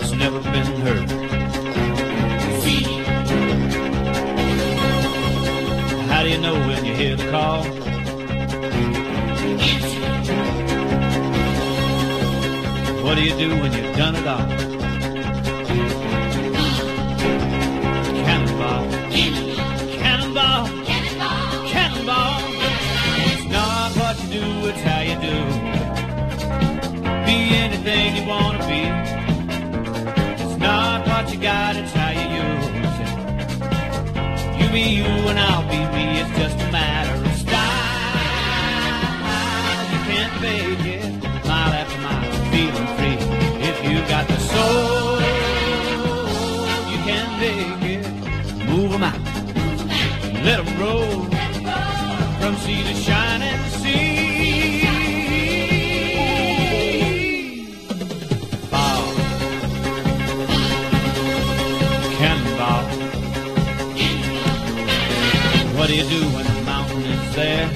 it's never been heard. How do you know when you hear the call? What do you do when you've done it all? Cannonball, cannonball, cannonball. It's not what you do, it's how you do. Be anything you want to be. It's not what you got, it's how you use it. You be you and I'll be me, it's just a matter of style. You can't fake it, mile after mile, feeling free. If you got the soul, you can make it. Move 'em out, let 'em roll, from sea to shining sea. Ball, cannonball. What do you do when the mountain is there?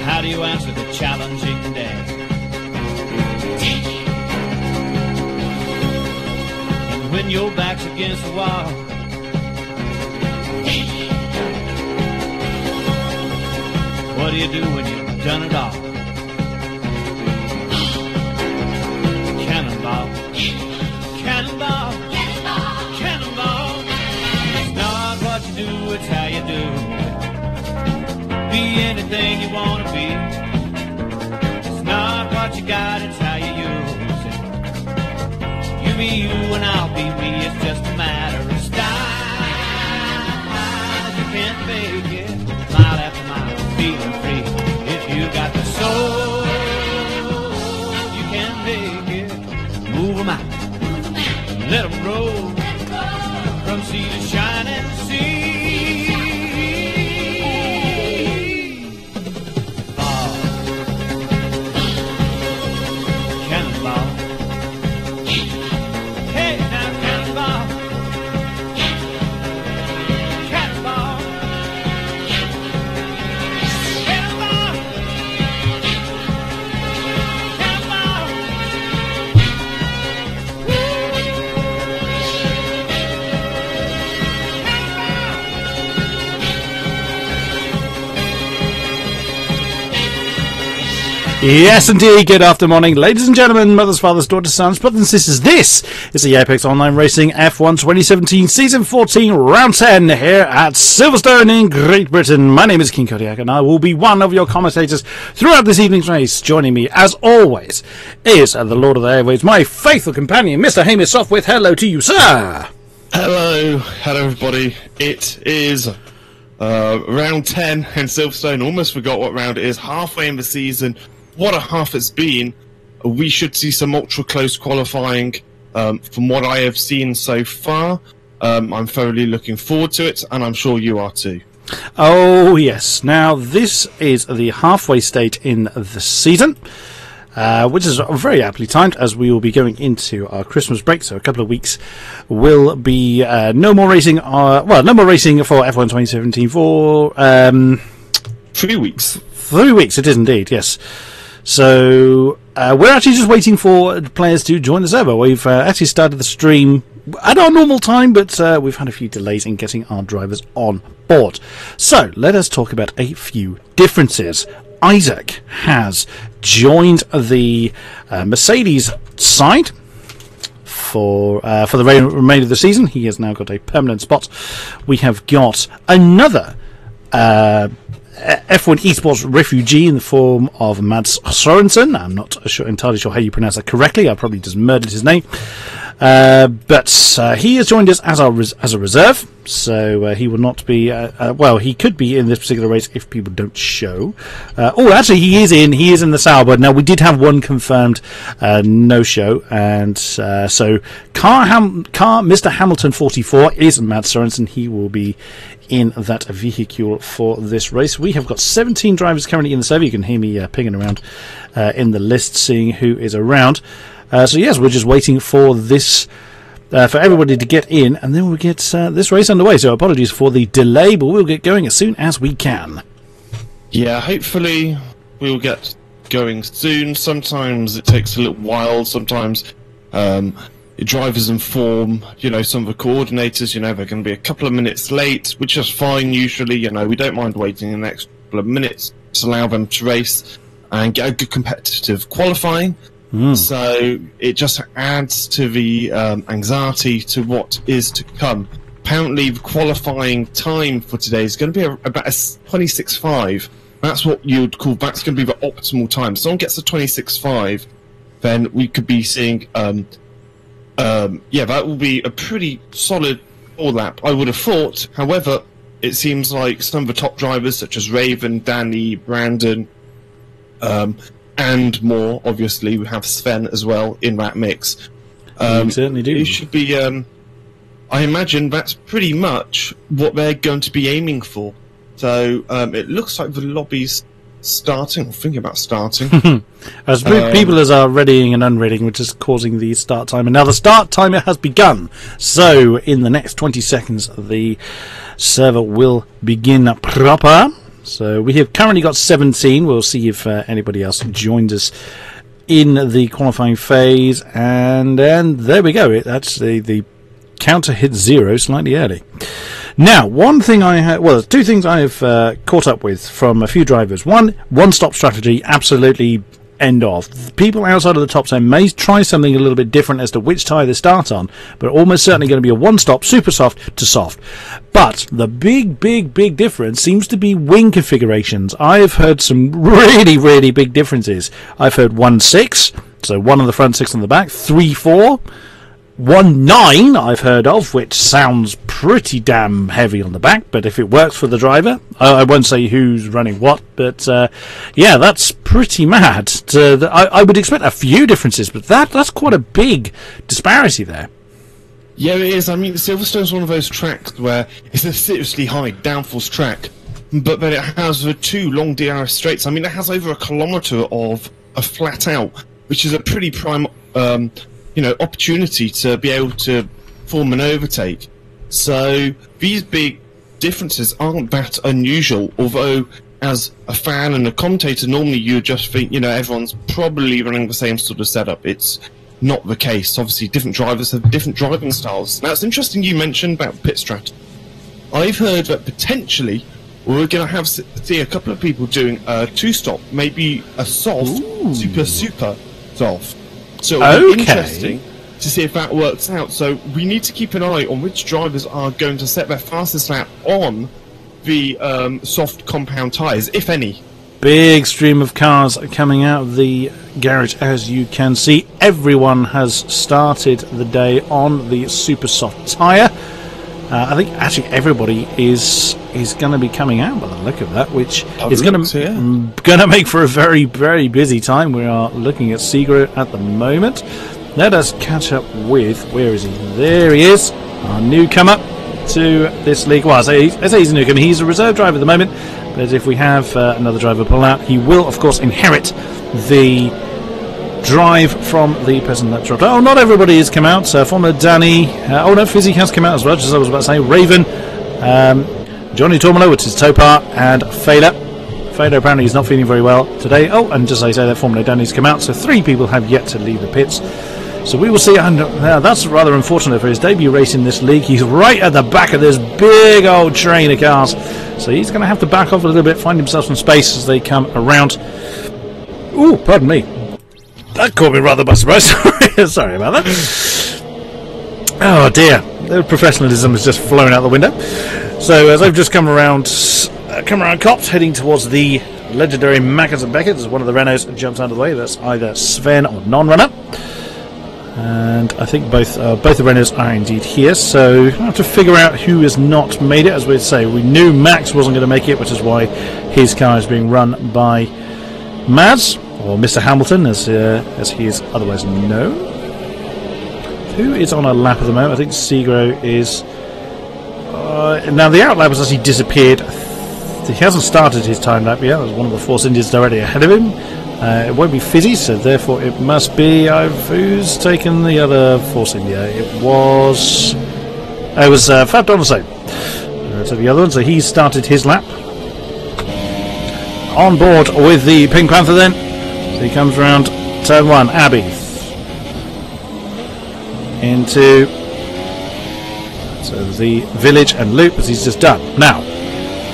How do you answer the challenging day? And when your back's against the wall, what do you do when you've done it all? Cannonball, cannonball, cannonball. It's not what you do, it's how you do. Be anything you want to be. It's not what you got, it's how you use it. You be you and I'll be me, it's just a matter of style. You can't fake it, mile after mile, feeling free. If you got the soul, you can make it. Move 'em out, let 'em roll, from sea to shining sea. Yes, indeed. Good afternoon, morning, ladies and gentlemen, mothers, fathers, daughters, sons, brothers and sisters. This is the Apex Online Racing F1 2017 Season 14 Round 10 here at Silverstone in Great Britain. My name is King-Kodiak and I will be one of your commentators throughout this evening's race. Joining me, as always, is the Lord of the Airwaves, my faithful companion, Mr. Hamish Sopwith. Hello to you, sir. Hello everybody. It is round 10 in Silverstone. Almost forgot what round it is. Halfway in the season. What a half it's been. We should see some ultra close qualifying from what I have seen so far. I'm thoroughly looking forward to it, and I'm sure you are too. Oh yes. Now this is the halfway stage in the season, which is very aptly timed as we will be going into our Christmas break. So a couple of weeks will be no more racing. No more racing for F1 2017 for 3 weeks. 3 weeks. It is indeed. Yes. So we're actually just waiting for players to join the server. We've actually started the stream at our normal time, but we've had a few delays in getting our drivers on board. So let us talk about a few differences. Isaac has joined the Mercedes side for the remainder of the season. He has now got a permanent spot. We have got another F1 Esports refugee in the form of Mads Sorensen. I'm not entirely sure how you pronounce that correctly. I probably just murdered his name. But he has joined us as a reserve, so he will not be. He could be in this particular race if people don't show. Actually, he is in the Sauber. Now we did have one confirmed no show, and so Mr. Hamilton 44 is Matt Sorensen. He will be in that vehicle for this race. We have got 17 drivers currently in the server. You can hear me pinging around in the list, seeing who is around. So yes, we're just waiting for this, for everybody to get in, and then we'll get this race underway. So apologies for the delay, but we'll get going as soon as we can. Yeah, hopefully we'll get going soon. Sometimes it takes a little while. Sometimes drivers inform, some of the coordinators, they're going to be a couple of minutes late, which is fine usually. We don't mind waiting an extra couple of minutes to allow them to race and get a good competitive qualifying. So it just adds to the anxiety to what is to come. Apparently, the qualifying time for today is going to be about a 26.5. That's what you'd call, that's going to be the optimal time. If someone gets a 26.5, then we could be seeing, that will be a pretty solid lap, I would have thought. However, it seems like some of the top drivers, such as Raven, Danny, Brandon, and more, obviously, we have Sven as well in that mix. We certainly do. It should be, I imagine that's pretty much what they're going to be aiming for. So it looks like the lobby's starting, or thinking about starting. As people as are readying and unreadying, which is causing the start timer. Now the start timer has begun. So in the next 20 seconds, the server will begin proper. So we have currently got 17. We'll see if anybody else joins us in the qualifying phase. And there we go. That's the counter hit 0 slightly early. Now, one thing two things I have caught up with from a few drivers. One-stop strategy, absolutely end of. People outside of the top 10 may try something a little bit different as to which tyre they start on, but almost certainly going to be a one-stop, super soft to soft. But the big difference seems to be wing configurations. I have heard some really big differences. I've heard 1-6, so 1 on the front, 6 on the back, 3-4, 1-9 I've heard of, which sounds pretty damn heavy on the back, but if it works for the driver, I won't say who's running what, but that's pretty mad. I would expect a few differences, but that's quite a big disparity there. Yeah, it is. I mean, Silverstone's one of those tracks where it's a seriously high downforce track, but then it has the 2 long DRS straights. I mean, it has over 1 kilometre of a flat out, which is a pretty prime opportunity to be able to form an overtake. So these big differences aren't that unusual, although as a fan and a commentator normally you just think everyone's probably running the same sort of setup. It's not the case. Obviously different drivers have different driving styles. Now it's interesting you mentioned about pit strategy. I've heard that potentially we're going to see a couple of people doing a 2-stop, maybe a soft, super soft. So it'll be interesting to see if that works out. So we need to keep an eye on which drivers are going to set their fastest lap on the soft compound tyres, if any. Big stream of cars coming out of the garage, as you can see. Everyone has started the day on the super soft tyre. I think actually everybody is going to be coming out by the look of that, which is going to make for a very busy time. We are looking at Segro at the moment. Let us catch up with, where is he? There he is, our newcomer to this league. Well, I say he's a newcomer. He's a reserve driver at the moment, but if we have another driver pull out, he will of course inherit the drive from the person that dropped out. Oh, not everybody has come out. Former Danny. Fizzy has come out as well, just as I was about to say. Raven, Johnny Tormolo, which is Topar, and Fela. Fela apparently is not feeling very well today. Oh, and just as I say that, Formula Danny's come out, so 3 people have yet to leave the pits. So we will see. And that's rather unfortunate for his debut race in this league. He's right at the back of this big old train of cars, so he's going to have to back off a little bit, find himself some space as they come around. Ooh, pardon me. That caught me rather by surprise. Sorry about that. Oh dear, the professionalism has just flown out the window. So as I've just come around Cops, heading towards the legendary Mackers and Beckett, as one of the Renaults jumps out of the way. That's either Sven or non-runner. And I think both the Renaults are indeed here. So I have to figure out who has not made it. As we'd say, we knew Max wasn't going to make it, which is why his car is being run by Mads, or Mr. Hamilton, as he is otherwise known. Who is on a lap at the moment? I think Segro is. Now the outlap has actually disappeared. He hasn't started his time lap yet. There's one of the Force Indians directly ahead of him. It won't be Fizzy, so therefore it must be. Who's taken the other Force India? It was Fab Donaldson. So the other one. So he's started his lap. On board with the Pink Panther then. So he comes round turn 1, Abbey. Into the village and loop as he's just done. Now,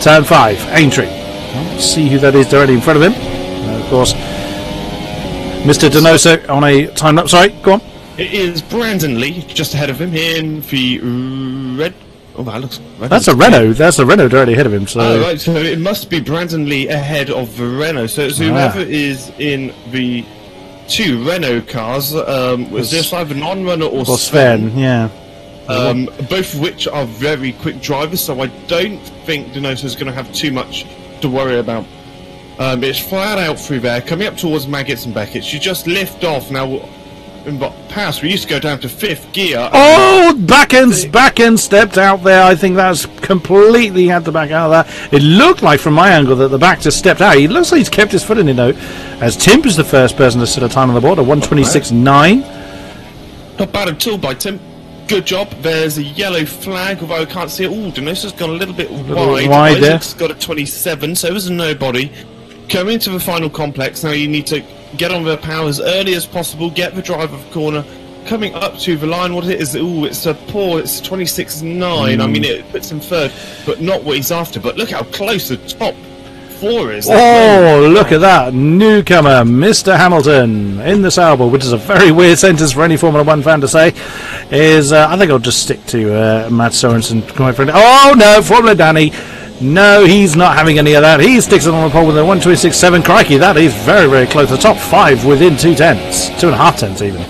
turn 5, Aintree. Let's see who that is directly in front of him. Of course, Mr. Donoso on a time lapse. Sorry, go on. It is Brandon Lee just ahead of him in the red. Oh, that looks. That's a Renault. That's a Renault directly ahead of him. So, right. So it must be Brandon Lee ahead of the Renault. So it's whoever is in the 2 Renault cars. Was this either non-runner or Sven? Yeah. Both of which are very quick drivers. So I don't think Donoso is going to have too much to worry about. It's flat out through there, coming up towards Maggots and Beckett's. You just lift off now. In past, we used to go down to 5th gear. Oh, back end stepped out there. I think that's completely had to back out of that. It looked like from my angle that the back just stepped out. He looks like he's kept his foot in it though, as Timp is the first person to set a time on the board, a 1:26.9. Not bad at all by Timp. Good job. There's a yellow flag, although I can't see it. Oh, Donoso's gone a little bit wide. Isaac's got a 27, so there's a nobody. Coming to the final complex, now you need to get on the power as early as possible, get the drive of the corner, coming up to the line. What it is, it's a poor, it's 26.9. I mean, it puts him third, but not what he's after. But look how close the top 4 is. Oh, look at that. Newcomer, Mr. Hamilton, in the Sauber, which is a very weird sentence for any Formula 1 fan to say, is, I think I'll just stick to Matt Sorensen. Oh, no, Formula Danny. No, he's not having any of that. He sticks it on the pole with a 1:26.7. Crikey, that is very, very close. The top 5 within 2 tenths. 2.5 tenths even.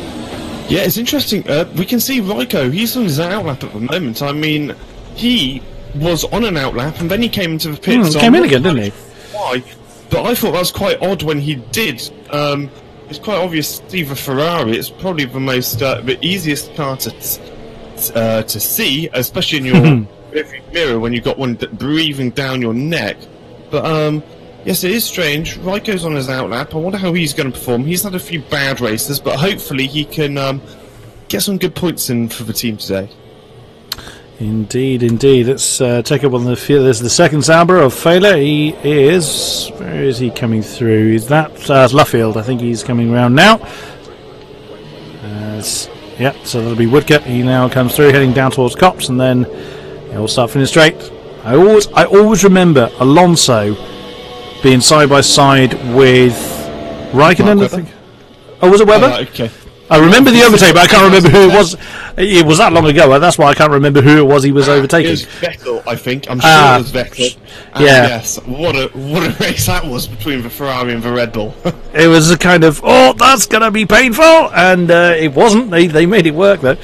Yeah, it's interesting. We can see Raiko. He's on his outlap at the moment. I mean, he was on an outlap and then he came into the pits. Came in again, didn't he? Why? But I thought that was quite odd when he did. It's quite obvious. Steve Ferrari. It's probably the easiest car to see, especially in your mirror when you've got one breathing down your neck. But yes, it is strange. Raiko's on his outlap. I wonder how he's going to perform. He's had a few bad races, but hopefully he can get some good points in for the team today. Indeed, indeed. Let's take up on the field. There's the second Sauber of Failer. He is... Where is he coming through? Is that Luffield? I think he's coming around now. Yeah, so that'll be Woodcote. He now comes through, heading down towards Cops, and then he'll start finishing straight. I always remember Alonso being side by side with Raikkonen, I think. Oh, was it Webber? Okay. I remember the overtake, but I can't remember who it was. It was that long ago. That's why I can't remember who it was he was overtaking. It was Vettel, I think. I'm sure it was Vettel. Yeah. Yes. What a race that was between the Ferrari and the Red Bull. It was a kind of, oh, that's going to be painful, and it wasn't. They made it work though.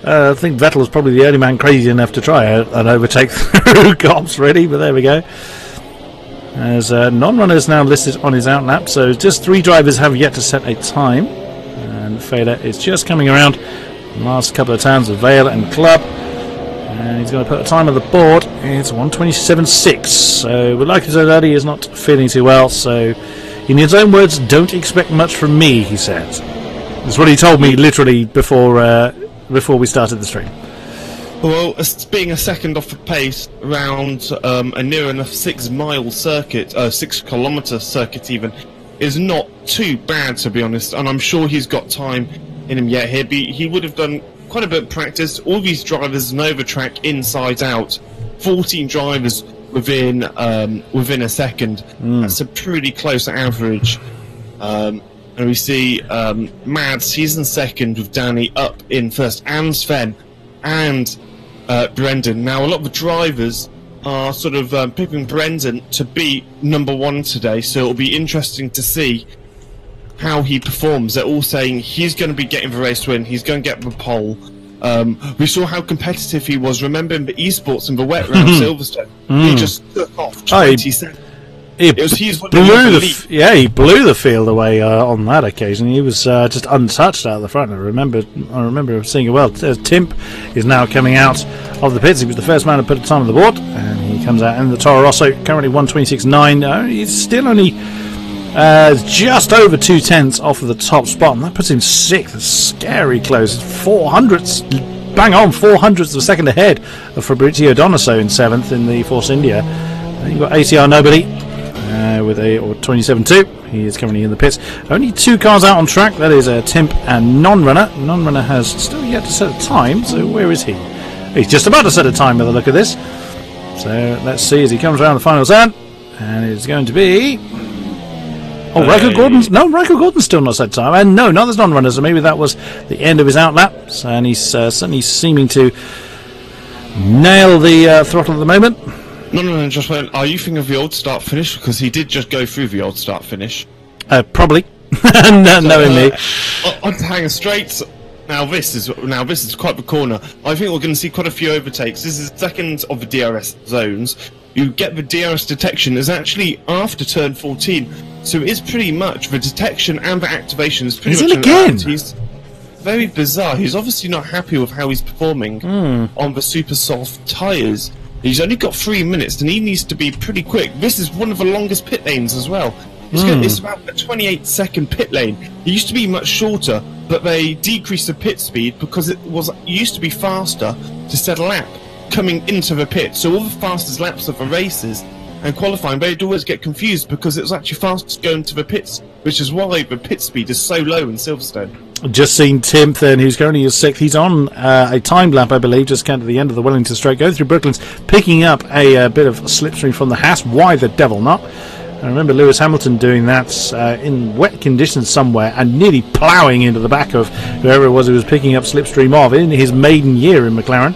I think Vettel was probably the only man crazy enough to try an overtake through Cops, really. But there we go. As non-runners now listed on his outlap, so just 3 drivers have yet to set a time. And Feder is just coming around the last couple of turns of Vale and Club, and he's going to put a time on the board. It's 1:27.6. So we're likely to say that he is not feeling too well, so in his own words, don't expect much from me, he says. That's what he told me literally before we started the stream. Well, being a second off the pace around a near enough 6-mile circuit, 6-kilometre circuit even, is not too bad, to be honest, and I'm sure he's got time in him yet. He would have done quite a bit of practice. All these drivers know the track inside out. 14 drivers within a second. That's a pretty close average. And we see Mads, he's in second with Danny up in first, and Sven and Brendan. Now, a lot of the drivers are sort of picking Brendan to be number 1 today, so it'll be interesting to see how he performs. They're all saying he's going to be getting the race win, he's going to get the pole. We saw how competitive he was. Remember in the esports in the wet round Silverstone, he just took off 20 seconds. He blew the field away on that occasion. He was just untouched out of the front. I remember seeing it well. Timp is now coming out of the pits. He was the first man to put a time on the board, and he comes out in the Toro Rosso, currently 1:26.9. He's still only just over 2 tenths off of the top spot, and that puts him 6th. That's scary close. 400ths, bang on, 400ths of a second ahead of Fabrizio Donoso in 7th in the Force India. Then you've got ACR Nobody. with a 27.2. He is currently in the pits. Only 2 cars out on track. That is Timp and Non-Runner. Non-Runner has still yet to set a time, so where is he? He's just about to set a time by the look of this. So let's see as he comes around the final turn. And it's going to be... Oh, Ryko Gordon's... No, Ryko Gordon's still not set time. And no, there's Non-Runner, so maybe that was the end of his outlaps. And he's certainly seeming to nail the throttle at the moment. No, just went, are you thinking of the old start-finish? Because he did just go through the old start-finish. Probably. Knowing me. On to hang straight. Now this is quite the corner. I think we're going to see quite a few overtakes. This is the second of the DRS zones. You get the DRS detection is actually after turn 14, so it is pretty much the detection and the activation is pretty much again. He's very bizarre. He's obviously not happy with how he's performing on the super soft tyres. He's only got 3 minutes, and he needs to be pretty quick. This is one of the longest pit lanes as well. It's about a 28-second pit lane. It used to be much shorter, but they decreased the pit speed because it used to be faster to set a lap coming into the pit. So all the fastest laps of the races and qualifying, they'd always get confused because it was actually fastest going to the pits, which is why the pit speed is so low in Silverstone. Just seen Tim then, who's currently in 6th. He's on a time lap, I believe, just kind of the end of the Wellington straight, going through Brooklands, picking up a bit of slipstream from the Haas. Why the devil not? I remember Lewis Hamilton doing that in wet conditions somewhere and nearly ploughing into the back of whoever it was who was picking up slipstream of in his maiden year in McLaren.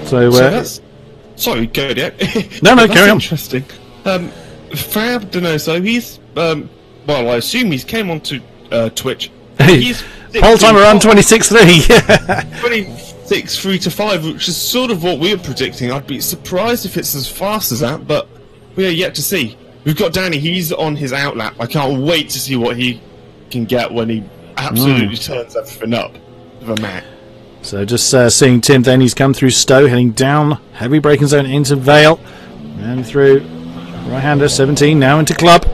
So that's... Sorry, Kodiak. No, carry on. Interesting. Fab Donoso, he's... well, I assume he's came onto Twitch. He's whole time around 26.3. 26.3 to 5, which is sort of what we were predicting. I'd be surprised if it's as fast as that, but we are yet to see. We've got Danny, he's on his outlap. I can't wait to see what he can get when he absolutely turns everything up to the mat. So just seeing Tim then, he's come through Stowe, heading down heavy braking zone into Vale, and through right-hander 17, now into Club.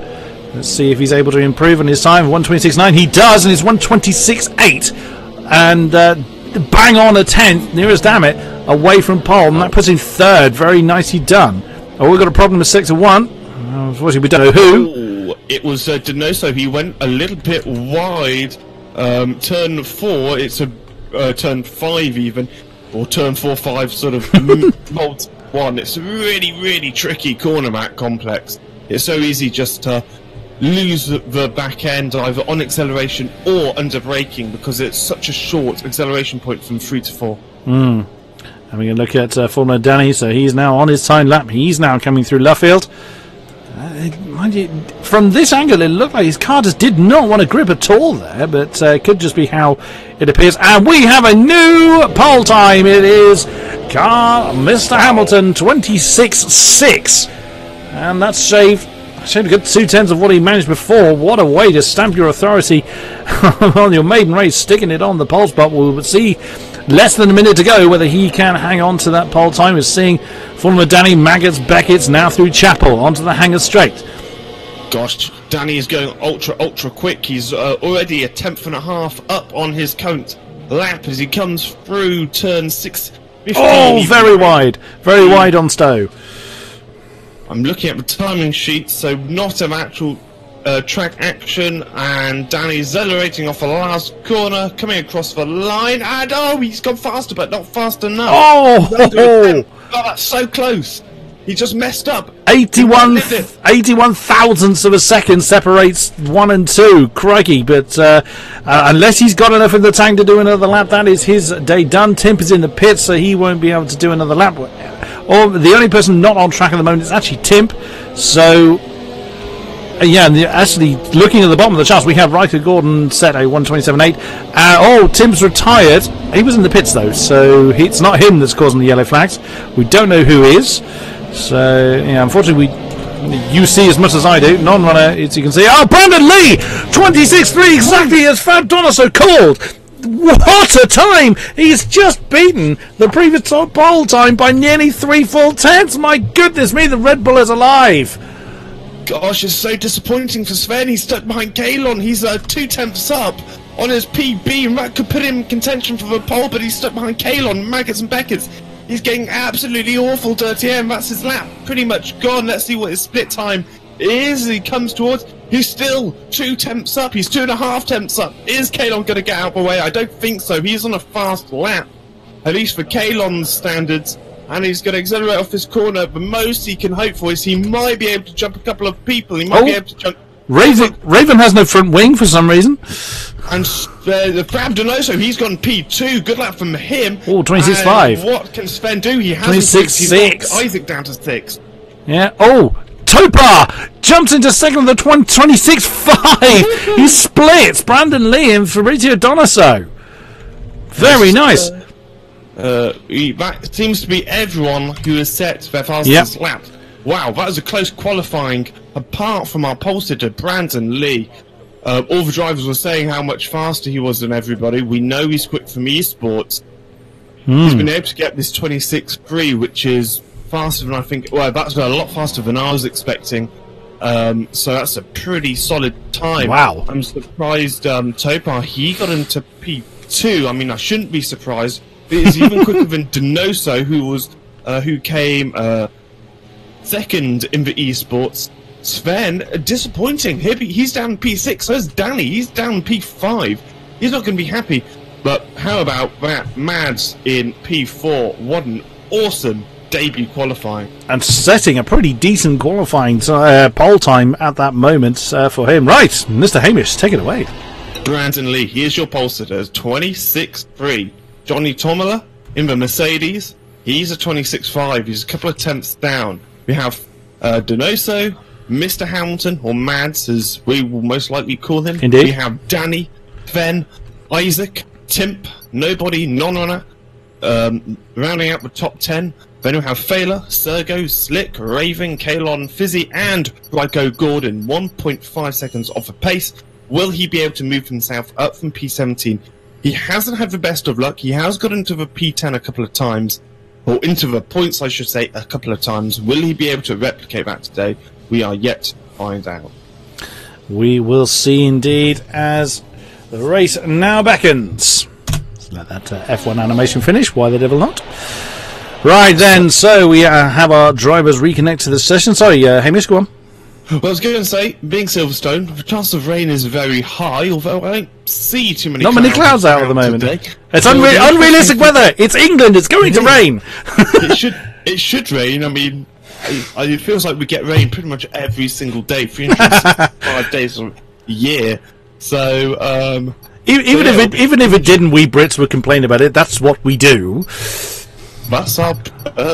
Let's see if he's able to improve on his time. 1:26.9, he does, and it's 1:26.8, and bang on a 10th, nearest damn it, away from pole, and that puts him 3rd. Very nicely done. Oh, we've got a problem with 6-1. Unfortunately, we don't know who. Oh, it was Donoso. He went a little bit wide. Turn 4, it's a turn 5 even, or turn 4-5 sort of mold 1. It's a really, really tricky corner mat complex. It's so easy just to lose the back end either on acceleration or under braking because it's such a short acceleration point from 3 to 4. Having a look at Formula Danny, so he's now on his time lap. He's now coming through Luffield. Mind you, from this angle, it looked like his car just did not want to grip at all there, but it could just be how it appears. And we have a new pole time. It is Mr. Hamilton, 26.6. And that's shaved a good 2/10 of what he managed before. What a way to stamp your authority on your maiden race, sticking it on the pole spot. We'll see less than a minute to go whether he can hang on to that pole time. We're seeing Formula Danny, Maggots, Beckett's now through Chapel onto the Hangar Straight. Gosh, Danny is going ultra quick. He's already a 10.5 up on his current lap as he comes through turn 6. Oh, very wide on Stowe. I'm looking at the timing sheet, so not an actual track action, and Danny's accelerating off the last corner, coming across the line, and he's gone faster, but not fast enough. Oh, that's so close. He just messed up. 81 thousandths of a second separates 1 and 2. Crikey, but unless he's got enough in the tank to do another lap, that is his day done. Timp is in the pits, so he won't be able to do another lap. Or the only person not on track at the moment is actually Timp. So yeah, and actually looking at the bottom of the charts, we have Ryker Gordon set a 1:27.8. Timp's retired. He was in the pits though, so it's not him that's causing the yellow flags. We don't know who is. So yeah, unfortunately, you see as much as I do. Non-runner, as you can see. Oh, Brandon Lee, 26.3, exactly as Fab Donoso called. What a time! He's just beaten the previous pole time by nearly 3 full tenths. My goodness me, the Red Bull is alive. Gosh, it's so disappointing for Sven. He's stuck behind Kalon. He's 2 tenths up on his PB, and that could put him in contention for the pole, but he's stuck behind Kalon, Maggots and Beckett's. He's getting absolutely awful dirty air, and that's his lap pretty much gone. Let's see what his split time He comes towards. He's still 2 tenths up. He's 2.5 tenths up. Is Kalon going to get out of the way? I don't think so. He's on a fast lap, at least for Kalon's standards. And he's going to accelerate off this corner. The most he can hope for is he might be able to jump a couple of people. He might be able to jump. Raven has no front wing for some reason. And the Fab Donoso, he's gone P2. Good luck from him. Oh, 26.5. What can Sven do? He hasn't. 26.6. Isaac down to 6. Yeah. Oh, Topar jumps into second of the 26.5. He splits Brandon Lee and Fabrizio Donoso. Very nice. That seems to be everyone who has set their fastest lap. Wow, that was a close qualifying. Apart from our pole sitter, Brandon Lee, all the drivers were saying how much faster he was than everybody. We know he's quick from esports. He's been able to get this 26.3, which is faster than I think. Well, that's a lot faster than I was expecting. So that's a pretty solid time. Wow. I'm surprised Topar, he got into P2. I mean, I shouldn't be surprised. It is even quicker than Donoso, who came second in the esports. Sven, disappointing. He's down P6. So is Danny. He's down P5. He's not going to be happy. But how about that? Mads in P4. What an awesome debut qualifying. And setting a pretty decent qualifying pole time at that moment for him. Right, Mr. Hamish, take it away. Brandon Lee, here's your pole sitter. 26.3. Johnny Tomola in the Mercedes. He's a 26.5. He's a couple of tenths down. We have Donoso, Mr. Hamilton, or Mads, as we will most likely call him. Indeed. We have Danny, Sven, Isaac, Timp, Nobody, Non-Runner, rounding out the top 10. Then we have Failer, Sergo, Slick, Raven, Kalon, Fizzy, and Ryko Gordon. 1.5 seconds off the pace. Will he be able to move himself up from P17? He hasn't had the best of luck. He has got into the P10 a couple of times. Or into the points, I should say, a couple of times. Will he be able to replicate that today? We are yet to find out. We will see indeed as the race now beckons. Let's let that F1 animation finish. Why the devil not? Right then, so we have our drivers reconnect to the session. Sorry, Hamish, go on. Well, I was going to say, being Silverstone, the chance of rain is very high, although I don't see too many clouds. Not many clouds out at the moment. Today. It's unrealistic weather. It's England. It's going to rain. It should rain. I mean, it feels like we get rain pretty much every single day, 365 days a year. So, even if it didn't, we Brits would complain about it. That's what we do. That's our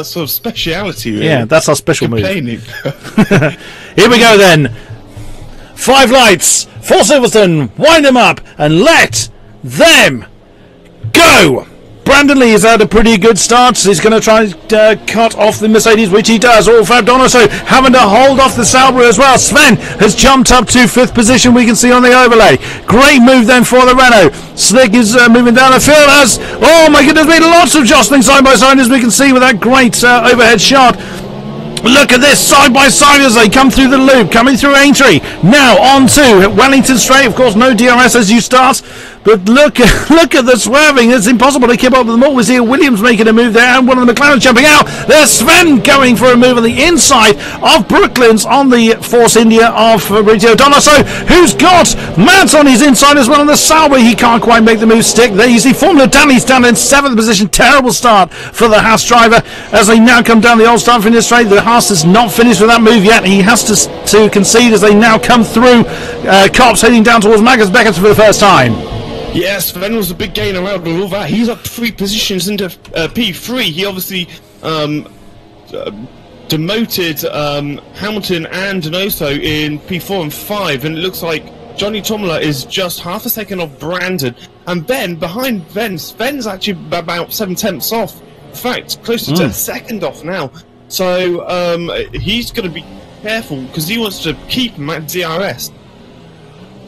sort of speciality, really. Yeah, that's our special move. Complaining. Here we go then. 5 lights for Silverstone. Wind them up and let them go. Brandon Lee has had a pretty good start. He's going to try and cut off the Mercedes, which he does. All Fab Donoso having to hold off the Sauber as well. Sven has jumped up to 5th position, we can see on the overlay. Great move then for the Renault. Slick is moving down the field as, oh my goodness, been lots of jostling side by side, as we can see with that great overhead shot. Look at this, side by side as they come through the loop, coming through Aintree. Now on to Wellington Straight. Of course, no DRS as you start. But look at the swerving. It's impossible to keep up with them all. We see Williams making a move there, and one of the McLaren jumping out. There's Sven going for a move on the inside of Brooklands on the Force India of Fabrizio Donoso, who's got Mads on his inside as well on the Sauber. He can't quite make the move stick. There you see Formula Danny's down in 7th position. Terrible start for the Haas driver as they now come down the old start finish straight. The Haas has not finished with that move yet. He has to concede as they now come through Cops heading down towards Magnus Beckett for the first time. Yes, Sven was a big gain around all that. He's up 3 positions into P3. He obviously demoted Hamilton and Donoso in P4 and 5, and it looks like Johnny Tomola is just half a second off Brandon, and then behind Sven's actually about 7 tenths off. In fact, closer to a second off now. So he's going to be careful because he wants to keep him at DRS.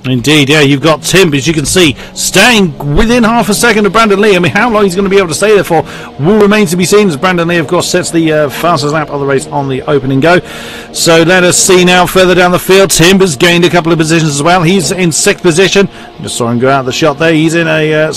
Indeed, yeah, you've got Tim, as you can see, staying within half a second of Brandon Lee. I mean, how long he's going to be able to stay there for will remain to be seen, as Brandon Lee, of course, sets the fastest lap of the race on the opening go. So let us see now further down the field. Tim has gained a couple of positions as well. He's in 6th position. Just saw him go out of the shot there. He's in a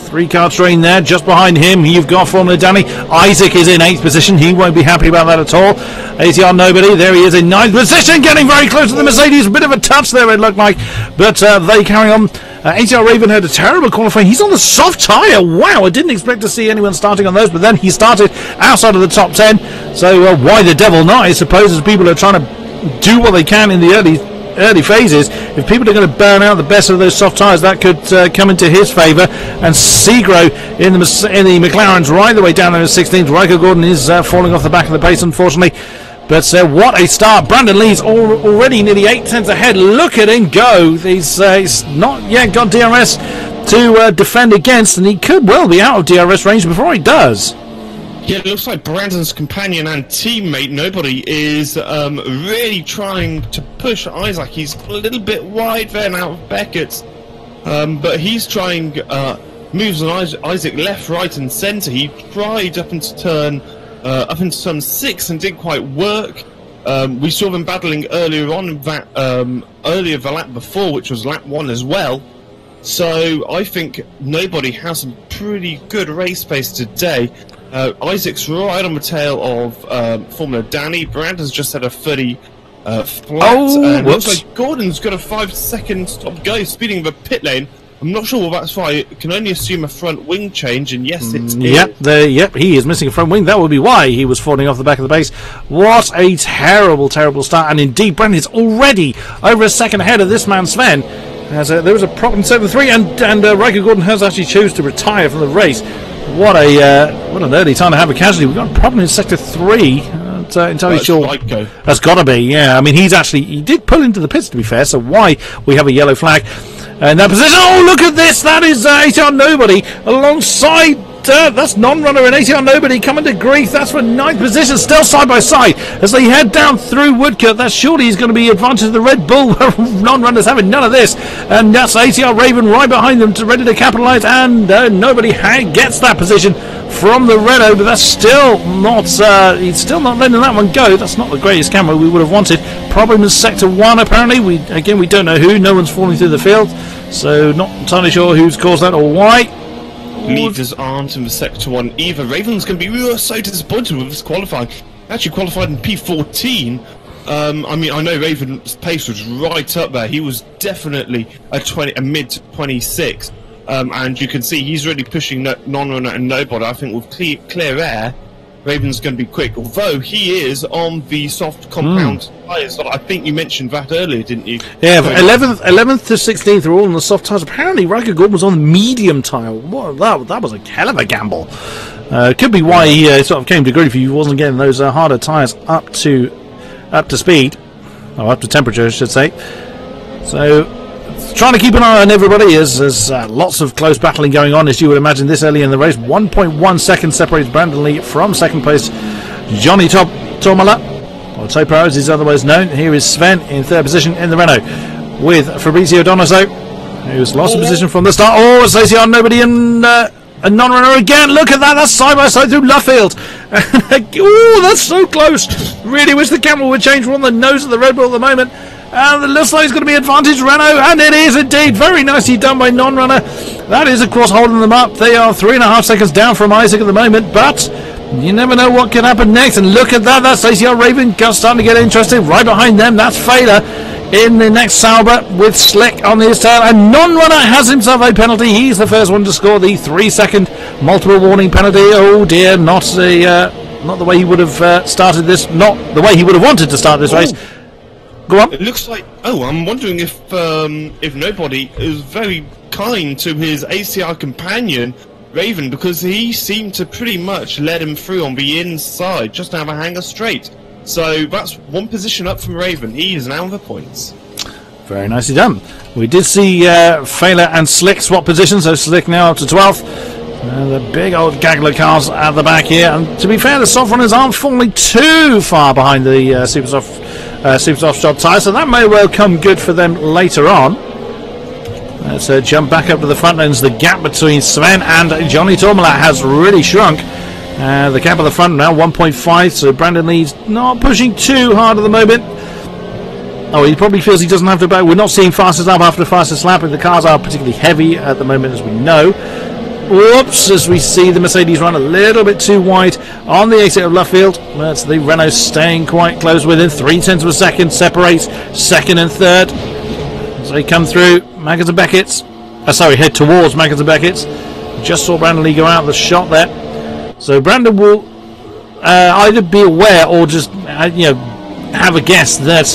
3-car train there, just behind him. You've got Formula Danny. Isaac is in 8th position. He won't be happy about that at all. ATR Nobody, there he is in 9th position, getting very close to the Mercedes. A bit of a touch there, it looked like, but they carry on. ATR Raven had a terrible qualifying. He's on the soft tyre. Wow, I didn't expect to see anyone starting on those, but then he started outside of the top 10. So why the devil not, I suppose, as people are trying to do what they can in the early phases. If people are going to burn out the best of those soft tyres, that could come into his favour. And Segro in the McLarens right the way down there in 16th. Riker Gordon is falling off the back of the pace, unfortunately. But what a start. Brandon Lee's already nearly 8 tenths ahead. Look at him go. He's not yet got DRS to defend against, and he could well be out of DRS range before he does. Yeah, it looks like Brandon's companion and teammate, Nobody, is really trying to push Isaac. He's a little bit wide there now of Beckett's, but he's trying moves on Isaac left, right, and centre. He tried up into turn 6 and didn't quite work. We saw them battling earlier on in that earlier the lap before, which was lap 1 as well. So I think Nobody has some pretty good race pace today. Isaac's right on the tail of Formula Danny. Brandon's just had a 30 flat. And looks like Gordon's got a 5-second stop go, speeding the pit lane. I'm not sure what that's for. I can only assume a front wing change, and yes, it's Yep, he is missing a front wing. That would be why he was falling off the back of the base. What a terrible, terrible start. And indeed, Brandon is already over a second ahead of this man, Sven. There was a problem in 7-3, and Riker Gordon has actually chosen to retire from the race. What an early time to have a casualty. We've got a problem in sector 3. Entirely sure. That's got to be, yeah. I mean, he did pull into the pits, to be fair, so why we have a yellow flag in that position. Oh, look at this. That is ATR Nobody alongside. That's non-runner and ATR Nobody coming to grief. That's for 9th position, still side by side as they head down through Woodcut. That surely is going to be advantage of the Red Bull. Non-runners having none of this, and that's ATR Raven right behind them, ready to capitalise. And Nobody gets that position from the Renault, but that's still not. He's still not letting that one go. That's not the greatest camera we would have wanted. Problem in sector 1 apparently. We don't know who. No one's falling through the field, so not entirely sure who's caused that or why. Leaders aren't in the sector 1 either. Raven's going to be so disappointed with this qualifying. Actually qualified in P14. I mean, I know Raven's pace was right up there. He was definitely a mid 26, and you can see he's really pushing non-runner and Nobody. I think with clear air, Raven's going to be quick, although he is on the soft compound tyres. I think you mentioned that earlier, didn't you? Yeah, 11th to 16th are all on the soft tyres. Apparently, Riker Gordon was on the medium tyre. That was a hell of a gamble. Could be why he sort of came to grief. He wasn't getting those harder tyres up to speed, or up to temperature, I should say. So, trying to keep an eye on everybody as there's lots of close battling going on, as you would imagine this early in the race. 1.1 seconds separates Brandon Lee from second place Johnny Tomala, or Topo as he's otherwise known. Here is Sven in 3rd position in the Renault with Fabrizio Donato, who's lost a position from the start. Oh, it's ATR Nobody and a non-runner again. Look at that. That's side by side through Luffield. Oh, that's so close. Really wish the camera would change. We're on the nose of the Red Bull at the moment. And it looks like it's going to be advantage Renault, and it is indeed. Very nicely done by non-runner. That is, of course, holding them up. They are 3.5 seconds down from Isaac at the moment, but you never know what can happen next. And look at that. That's ATR Raven starting to get interesting. Right behind them, that's Failer in the next Sauber with Slick on his tail. And non-runner has himself a penalty. He's the first one to score the 3-second multiple warning penalty. Oh dear, not the way he would have started this. Not the way he would have wanted to start this race. Go on. It looks like. Oh, I'm wondering if Nobody is very kind to his ACR companion Raven, because he seemed to pretty much let him through on the inside, just to have a hanger straight. So that's one position up from Raven. He is now in the points. Very nicely done. We did see Failer and Slick swap positions, so Slick now up to 12th. The big old gaggle of cars at the back here. And to be fair, the soft runners aren't falling too far behind the super soft shod tyres, so that may well come good for them later on. Let's jump back up to the front ends. The gap between Sven and Johnny Tormala has really shrunk. The gap at the front now 1.5, so Brandon Lee's not pushing too hard at the moment. Oh, he probably feels he doesn't have to back. We're not seeing fastest lap after fastest lap, and the cars are particularly heavy at the moment, as we know. Whoops, as we see the Mercedes run a little bit too wide on the exit of left field. That's the Renault staying quite close within 0.3 of a second, separates second and third. So they come through, Maggotts and Beckett's. Head towards Maggotts and Beckett's. Just saw Brandon Lee go out of the shot there. So Brandon will either be aware or just, have a guess that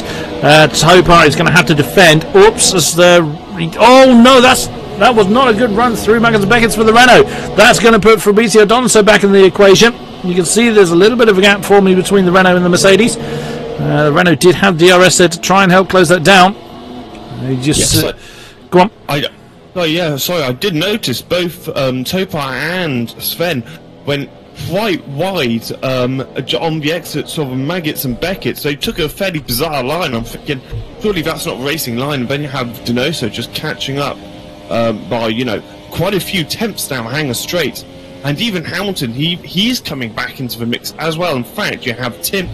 Topar is going to have to defend. Oops, as oh no, that was not a good run through Maggotts and Beckett's for the Renault. That's going to put Fabrizio Donoso back in the equation. You can see there's a little bit of a gap forming between the Renault and the Mercedes. The Renault did have DRS there to try and help close that down. Go on. I did notice both Topar and Sven went quite wide on the exits of Maggotts and Beckett. So they took a fairly bizarre line. I'm thinking, surely that's not a racing line. And then you have Donoso just catching up by, quite a few tenths now, hanging straight. And even Hamilton, he's coming back into the mix as well. In fact, you have Tim,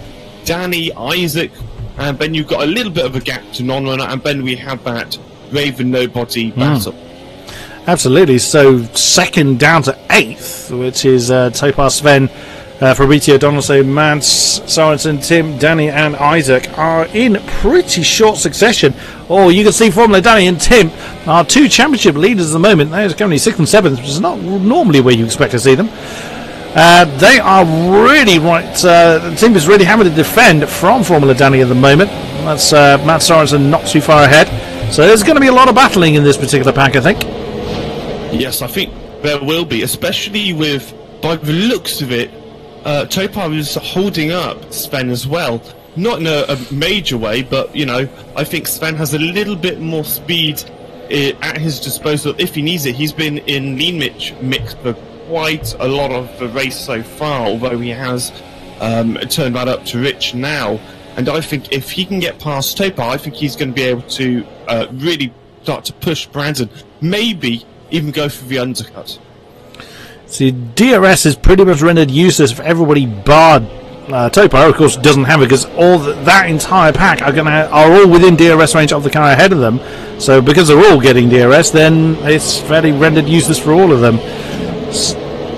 Danny, Isaac, and then you've got a little bit of a gap to non-runner, and then we have that Raven nobody battle. Absolutely. So second down to 8th, which is Topar, Sven, Fabrizio Donoso, Mads, Sorensen, Tim, Danny and Isaac are in pretty short succession. Oh, you can see Formula Danny and Tim are 2 championship leaders at the moment. They're currently 6th and 7th, which is not normally where you expect to see them. They are really right. The team is really having to defend from Formula Danny at the moment. That's Matt Sorensen not too far ahead. So there's going to be a lot of battling in this particular pack, I think. Yes, I think there will be, especially with, by the looks of it, Topar is holding up Sven as well. Not in a major way, but, I think Sven has a little bit more speed at his disposal if he needs it. He's been in lean mix for quite a lot of the race so far, although he has turned that up to Rich now. And I think if he can get past Topar, I think he's going to be able to really start to push Brandon. Maybe even go for the undercut. See, DRS is pretty much rendered useless for everybody bar Topar. Of course, doesn't have it because all that entire pack are all within DRS range of the car ahead of them. So because they're all getting DRS, then it's fairly rendered useless for all of them.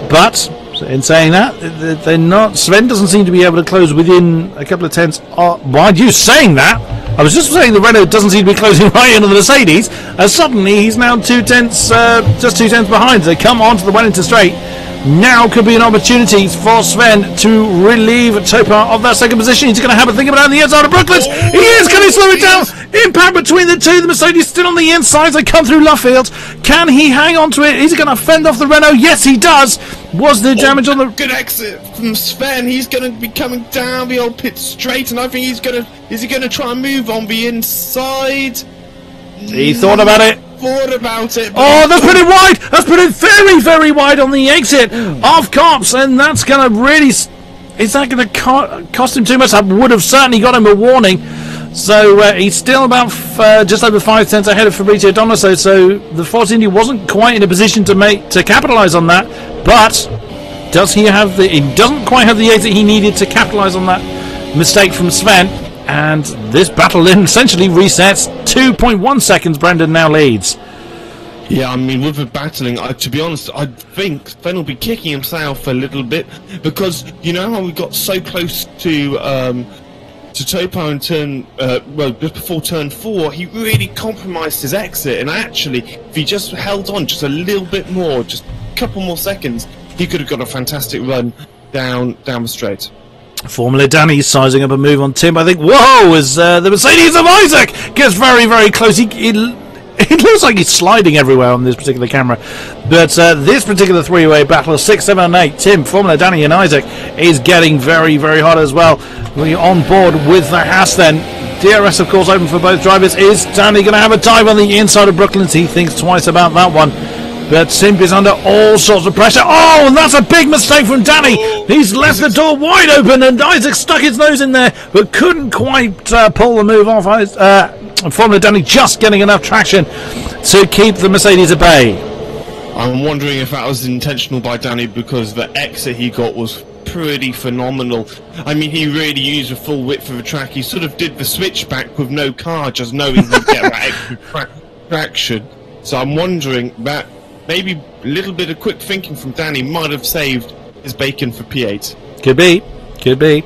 But in saying that, they're not. Sven doesn't seem to be able to close within a couple of tenths. Why are you saying that? I was just saying the Renault doesn't seem to be closing right into the Mercedes, as suddenly he's now 2 tenths, just 2 tenths behind. They come onto the Wellington straight. Now could be an opportunity for Sven to relieve Topar of that second position. He's going to have a think about it on the inside of Brooklands. He is going to slow it down. Impact between the two. The Mercedes still on the inside. They come through Luffield. Can he hang on to it? Is he going to fend off the Renault? Yes, he does. Was there damage on the... Good exit from Sven. He's going to be coming down the old pit straight, and I think he's going to... Is he going to try and move on the inside? He thought about it. Oh, that's put it wide. That's put it very, very wide on the exit of Cops, and that's going to really... Is that going to cost him too much? That would have certainly got him a warning. So he's still about just over 5 tenths ahead of Fabrizio Donoso. So the Force India wasn't quite in a position to capitalise on that. But does he have the? He doesn't quite have the exit he needed to capitalise on that mistake from Sven. And this battle then essentially resets. 2.1 seconds. Brandon now leads. Yeah, I mean, with the battling, to be honest, I think Sven will be kicking himself a little bit because you know how we got so close to Topar in turn, just before turn 4, he really compromised his exit, and actually, if he just held on just a little bit more, just a couple more seconds, he could have got a fantastic run down the straight. Formula Danny sizing up a move on Tim. I think, whoa, as the Mercedes of Isaac gets very, very close. It looks like he's sliding everywhere on this particular camera. But this particular three-way battle of 6, 7 and 8, Tim, Formula Danny and Isaac, is getting very, very hot as well. We're on board with the Haas then. DRS, of course, open for both drivers. Is Danny going to have a dive on the inside of Brooklands? He thinks twice about that one. But Simp is under all sorts of pressure. Oh, and that's a big mistake from Danny. He's left the door wide open, and Isaac stuck his nose in there, but couldn't quite pull the move off. Formula Danny just getting enough traction to keep the Mercedes at bay. I'm wondering if that was intentional by Danny because the exit he got was pretty phenomenal. I mean, he really used the full width of the track. He sort of did the switchback with no car, just knowing he'd get that extra traction. So I'm wondering that maybe a little bit of quick thinking from Danny might have saved his bacon for P8. Could be.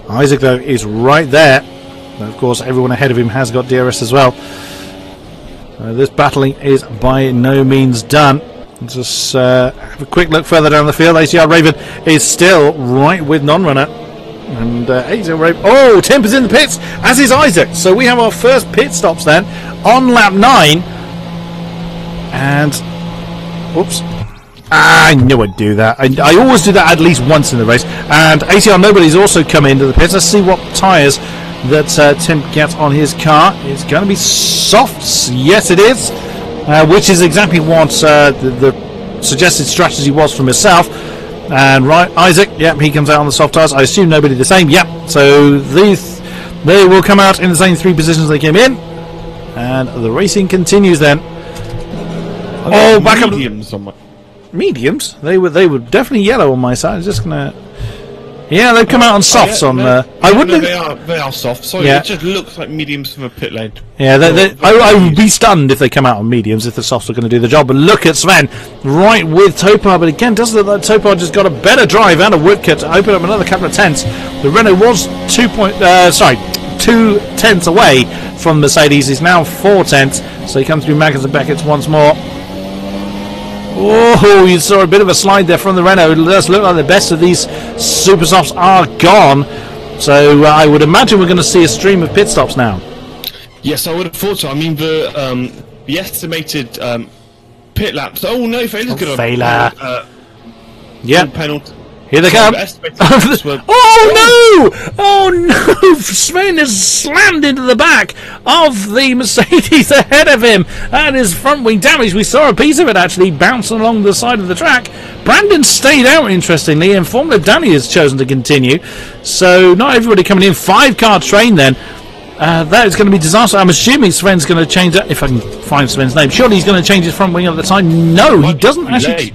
Isaac, though, is right there. And of course, everyone ahead of him has got DRS as well. This battling is by no means done. Let's just have a quick look further down the field. ACR Raven is still right with non-runner. And ACR Raven... Oh, Temp is in the pits, as is Isaac. So we have our first pit stops then on lap 9. And... Whoops. I knew I'd do that. I always do that at least once in the race. And ACR Nobody's also come into the pits. Let's see what tyres that Tim gets on his car. It's going to be softs. Yes, it is. Which is exactly what the suggested strategy was from himself. And right, Isaac, yep, he comes out on the soft tyres. I assume Nobody the same. Yep. So they will come out in the same 3 positions they came in. And the racing continues then. Oh, back up. Mediums? They were definitely yellow on my side. I'm just gonna. Yeah, they've come out on softs I wouldn't. No, they are soft. Sorry, it just looks like mediums from a pit lane. Yeah, I would be stunned if they come out on mediums if the softs are going to do the job. But look at Sven right with Topar. But again, doesn't look like Topar just got a better drive and a woodcut to open up another couple of tenths. The Renault was 2 tenths away from Mercedes. He's now 4 tenths. So he comes through Maggins and Beckett's once more. Oh, you saw a bit of a slide there from the Renault. It does look like the best of these super softs are gone. So I would imagine we're going to see a stream of pit stops now. Yes, I would have thought so. I mean, the estimated pit laps. Oh no, Failer's going to Failer. Yeah. Penalty. Here they come. Oh no! Oh no! Sven has slammed into the back of the Mercedes ahead of him, and his front wing damaged. We saw a piece of it actually bouncing along the side of the track. Brandon stayed out, interestingly, and Formula Danny has chosen to continue. So not everybody coming in. 5-car train then. That is going to be disaster. I'm assuming Sven's going to change that. If I can find Sven's name, surely he's going to change his front wing at the time. No, he doesn't actually.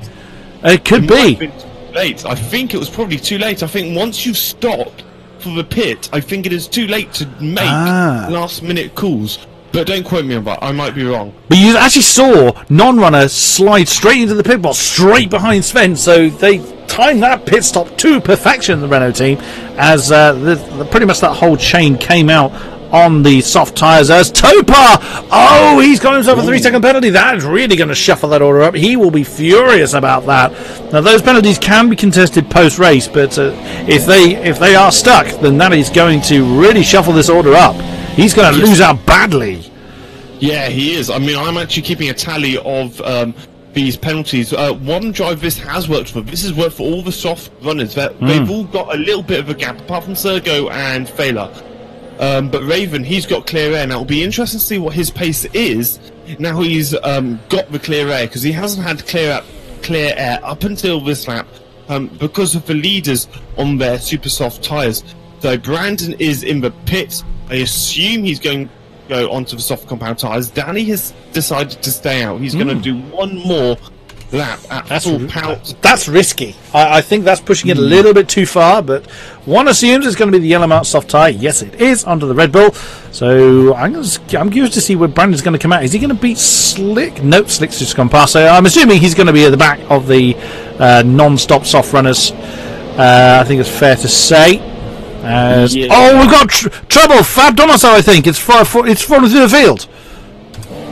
It could be. Late. I think it was probably too late. I think once you stop for the pit, I think it is too late to make last minute calls. But don't quote me on that. I might be wrong. But you actually saw non-runner slide straight into the pit box, straight behind Sven. So they timed that pit stop to perfection, the Renault team, as pretty much that whole chain came out on the soft tyres as Topar. Oh, he's got himself a 3-second penalty. That is really going to shuffle that order up. He will be furious about that. Now, those penalties can be contested post-race, but if they are stuck, then that is going to really shuffle this order up. He's going to lose out badly. Yeah, he is. I mean, I'm actually keeping a tally of these penalties. One drive this has worked for. This has worked for all the soft runners. They've all got a little bit of a gap, apart from Sergo and Failer. But Raven, he's got clear air. Now, it'll be interesting to see what his pace is now he's got the clear air, because he hasn't had clear air up until this lap because of the leaders on their super soft tyres. So Brandon is in the pit. I assume he's going to go onto the soft compound tyres. Danny has decided to stay out. He's going to do one more lap at full power. That's risky. I think that's pushing it a little bit too far, but one assumes it's going to be the yellow mount soft tyre. Yes, it is, under the Red Bull. So I'm curious to see where Brandon's going to come out. Is he going to beat Slick? Nope, Slick's just gone past. So I'm assuming he's going to be at the back of the non-stop soft runners. I think it's fair to say. Yeah. Oh, we've got trouble. Fab Domicile, I think. It's fallen through the field.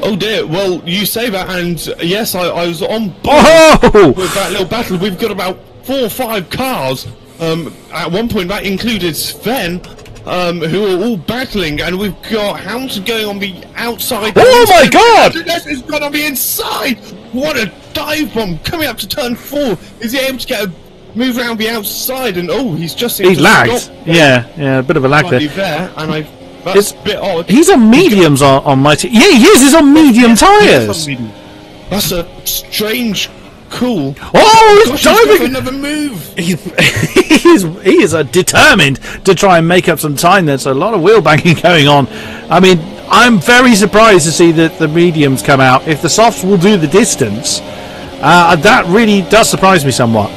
Oh dear, well, you say that, and yes, I was on board with that little battle. We've got about 4 or 5 cars. At one point, that included Sven, who are all battling, and we've got Hamilton going on the outside. Oh my god! It's gone on the inside! What a dive bomb coming up to turn 4. Is he able to get a move around the outside? And he's lagged. Yeah, a bit of a lag there. And that's a bit odd. He's on mediums on my team. Yeah, he is. He's on medium tyres. That's a strange call. Oh, he's diving. Another move. He is determined to try and make up some time. There's a lot of wheel banging going on. I mean, I'm very surprised to see that the mediums come out. If the softs will do the distance, that really does surprise me somewhat.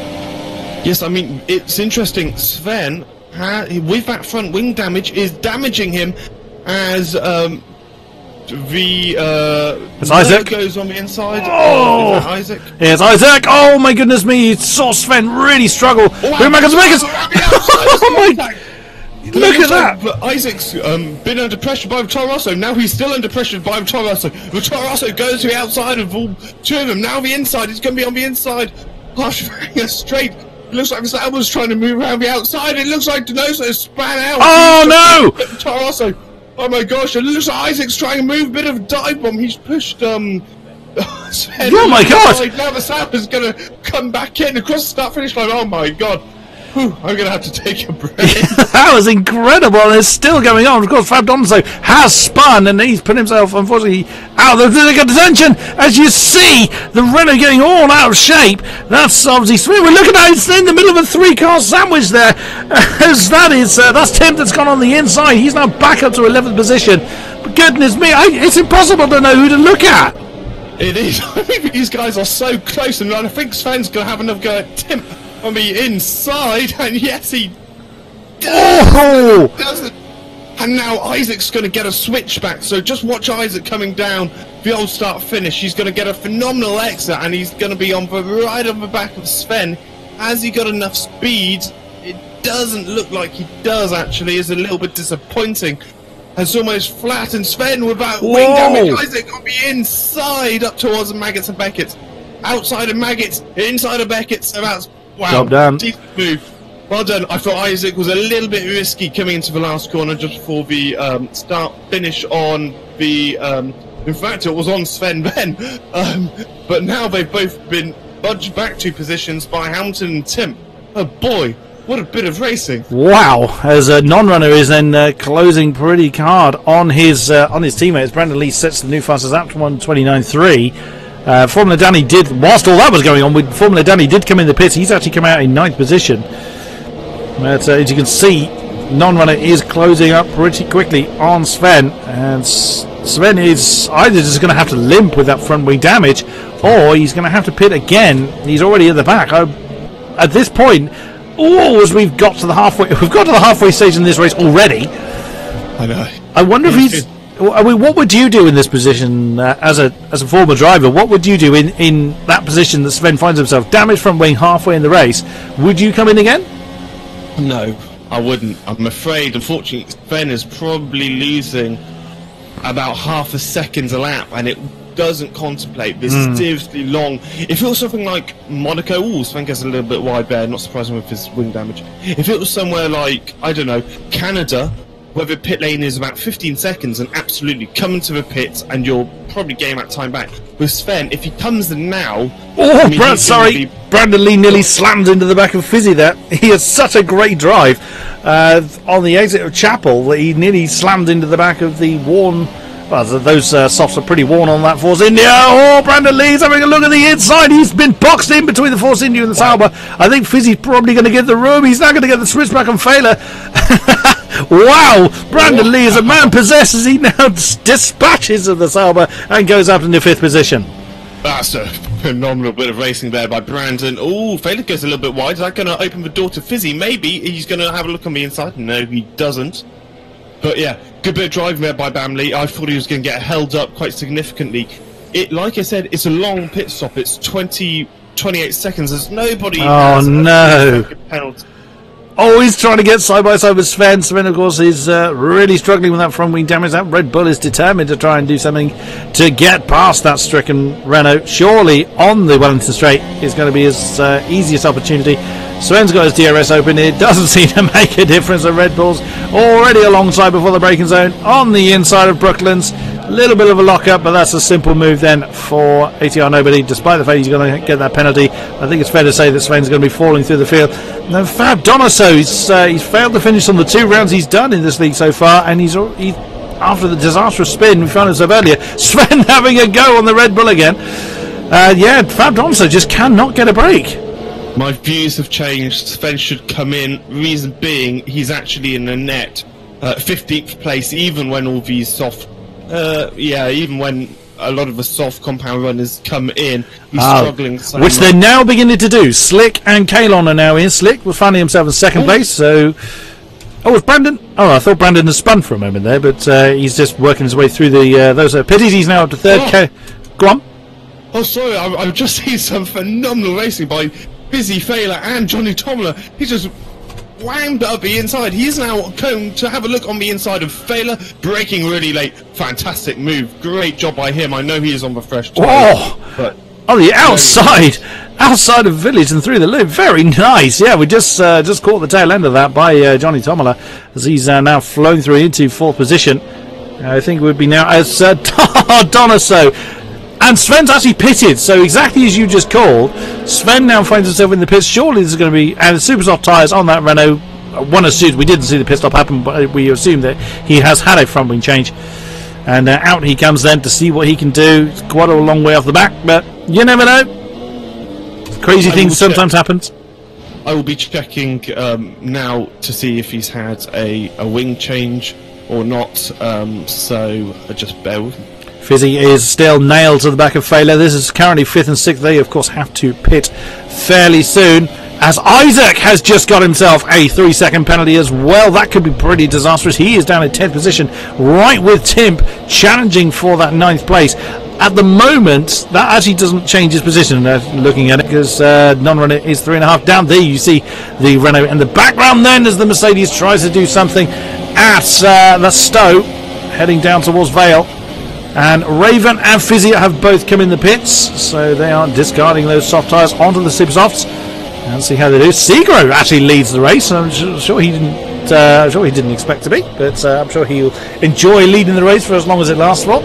Yes, I mean, it's interesting. Sven, with that front wing damage, is damaging him as It's Isaac. Goes on the inside. Oh, is that Isaac? It's Isaac. Oh my goodness me! He saw Sven really struggle. Oh my! Look at that! But Isaac's been under pressure by Toro Rosso. Now he's still under pressure by Toro Rosso. Toro Rosso goes to the outside of all two of them. Now the inside. He's going to be on the inside. Gosh, straight. It looks like Sauber's trying to move around the outside. It looks like Donoso span out. Oh no! Toro Rosso. Oh my gosh! It looks like Isaac's trying to move a bit of a dive bomb. He's pushed Sven. Oh my god! Now the Sauber's going to come back in across the start finish line. Oh my god! Whew, I'm going to have to take a break. That was incredible, and it's still going on. Of course, Fab Donzo has spun, and he's put himself, unfortunately, out of the detention. As you see, the Renault getting all out of shape. That's obviously Sven. We're looking at it in the middle of a three-car sandwich there. As that's Tim that's gone on the inside. He's now back up to 11th position. But goodness me, it's impossible to know who to look at. It is. I think these guys are so close, and I think Sven's going to have another go at Tim on the inside, and yes, he does it. And now Isaac's going to get a switchback, so just watch Isaac coming down the old start-finish. He's going to get a phenomenal exit, and he's going to be right on the back of Sven. Has he got enough speed? It doesn't look like he does, actually. It's a little bit disappointing. It's almost flat, and Sven without wing damage. Isaac on the inside, up towards the Maggots and Beckett's. Outside of Maggots, inside of Beckett's, so that's wow, decent move. Well done. I thought Isaac was a little bit risky coming into the last corner just before the start finish on the. In fact, it was on Sven then. But now they've both been budged back 2 positions by Hamilton and Tim. Oh boy, what a bit of racing! Wow, as a non-runner is then closing pretty hard on his teammates. Brandon Lee sets the new fastest lap to 1:29.3. Formula Danny did, whilst all that was going on, Formula Danny did come in the pits. He's actually come out in 9th position. But as you can see, non-runner is closing up pretty quickly on Sven, and Sven is either just going to have to limp with that front wing damage, or he's going to have to pit again. He's already at the back. At this point, as we've got to the halfway stage in this race already. I know. I wonder if he's. I mean, what would you do in this position as a former driver? What would you do in that position that Sven finds himself? Damaged front wing halfway in the race. Would you come in again? No, I wouldn't. I'm afraid, unfortunately, Sven is probably losing about half a second a lap, and it doesn't contemplate this seriously long. If it was something like Monaco, Sven gets a little bit wide there, not surprising with his wing damage. If it was somewhere like, I don't know, Canada, where the pit lane is about 15 seconds and absolutely come into the pits and you're probably getting that time back. With Sven, if he comes in now... Brandon Lee nearly slammed into the back of Fizzy there. He has such a great drive on the exit of Chapel that he nearly slammed into the back of the worn... Well, those softs are pretty worn on that Force India. Oh, Brandon Lee's having a look at the inside. He's been boxed in between the Force India and the Sauber. I think Fizzy's probably going to get the room. He's now going to get the switchback on Failer. Wow, Brandon Lee is a man possessed as he now dispatches of the Sauber and goes up into 5th position. That's a phenomenal bit of racing there by Brandon. Oh, Failer goes a little bit wide. Is that going to open the door to Fizzy? Maybe he's going to have a look on the inside. No, he doesn't. But yeah, good bit of driving there by Bamley. I thought he was going to get held up quite significantly. Like I said, it's a long pit stop. It's 28 seconds. There's nobody. Oh no! Penalty. Oh, he's trying to get side by side with Sven. Sven, of course, is really struggling with that front wing damage. That Red Bull is determined to try and do something to get past that stricken Renault. Surely on the Wellington Straight is going to be his easiest opportunity. Sven's got his DRS open. It doesn't seem to make a difference. The Red Bull's already alongside before the braking zone on the inside of Brooklands. A little bit of a lock-up, but that's a simple move then for ATR Nobody, despite the fact he's going to get that penalty. I think it's fair to say that Sven's going to be falling through the field. Now, Fab Donoso, he's failed to finish on the 2 rounds he's done in this league so far, and he's after the disastrous spin we found himself earlier, Sven having a go on the Red Bull again. Fab Donoso just cannot get a break. My views have changed. Sven should come in. Reason being, he's actually in the net 15th place, even when all these soft, even when a lot of the soft compound runners come in, he's struggling. Which they're now beginning to do. Slick and Kalon are now in. Slick was finding himself in 2nd place, so Oh, it's Brandon. Oh, I thought Brandon had spun for a moment there, but he's just working his way through the those pitties. He's now up to third. Go on. Oh, sorry, I've just seen some phenomenal racing by Busy Failer and Johnny Tomler. He just whammed up the inside. He's now going to have a look on the inside of Failer, braking really late. Fantastic move. Great job by him. I know he is on the fresh tyre. Oh, but on the outside of Village and through the loop. Very nice. Yeah, we just caught the tail end of that by Johnny Tomler as he's now flown through into fourth position. I think it would be now as Donoso. And Sven's actually pitted, so exactly as you just called, Sven now finds himself in the pits. Surely this is going to be, and super soft tyres on that Renault. One assumes, we didn't see the pit stop happen, but we assume that he has had a front wing change. And out he comes then to see what he can do. It's quite a long way off the back, but you never know. Crazy things sometimes happens. I will be checking now to see if he's had a wing change or not, so just bear with me. Fizzy is still nailed to the back of Failer. This is currently 5th and 6th. They, of course, have to pit fairly soon, as Isaac has just got himself a 3-second penalty as well. That could be pretty disastrous. He is down in 10th position, right with Timp, challenging for that 9th place. At the moment, that actually doesn't change his position, looking at it, because non-runner is 3.5 down. There you see the Renault in the background then, as the Mercedes tries to do something at the Stowe, heading down towards Vale. And Raven and Fizzy have both come in the pits, so they are discarding those soft tyres onto the super softs. And see how they do. Segro actually leads the race. I'm sure he didn't expect to be, but I'm sure he'll enjoy leading the race for as long as it lasts for.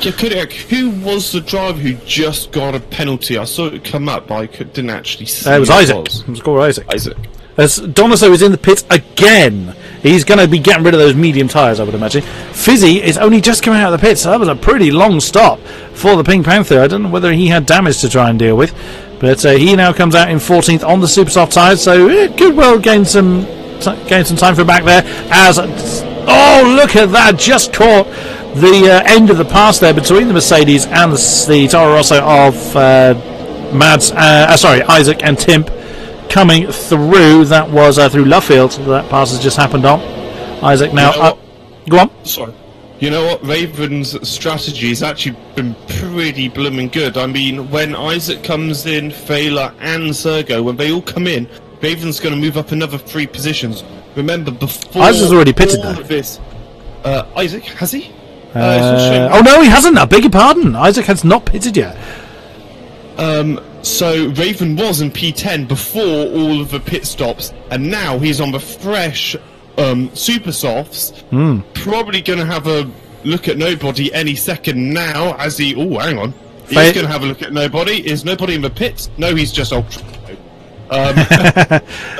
King-Kodiak, who was the driver who just got a penalty? I saw it come up, but I didn't actually see it was Isaac. It was called Isaac. Isaac. As Donoso is in the pits again. He's going to be getting rid of those medium tyres, I would imagine. Fizzy is only just coming out of the pits, so that was a pretty long stop for the Pink Panther. I don't know whether he had damage to try and deal with, but he now comes out in 14th on the super soft tyres, so it could well gain some time for back there. As look at that, just caught the end of the pass there between the Mercedes and the Toro Rosso of Isaac and Timp. Coming through, that was through Luffield. That pass has just happened on. Isaac now. Go on. Sorry. You know what? Raven's strategy has actually been pretty blooming good. I mean, when Isaac comes in, Failer and Sergo, when they all come in, Raven's going to move up another 3 positions. Remember, before Isaac's already pitted though. This, Isaac, has he? Oh no, he hasn't. I beg your pardon. Isaac has not pitted yet. So Raven was in P10 before all of the pit stops, and now he's on the fresh super softs. Probably going to have a look at nobody any second now. As he, hang on, he's going to have a look at nobody. Is nobody in the pits? No, he's just ultra.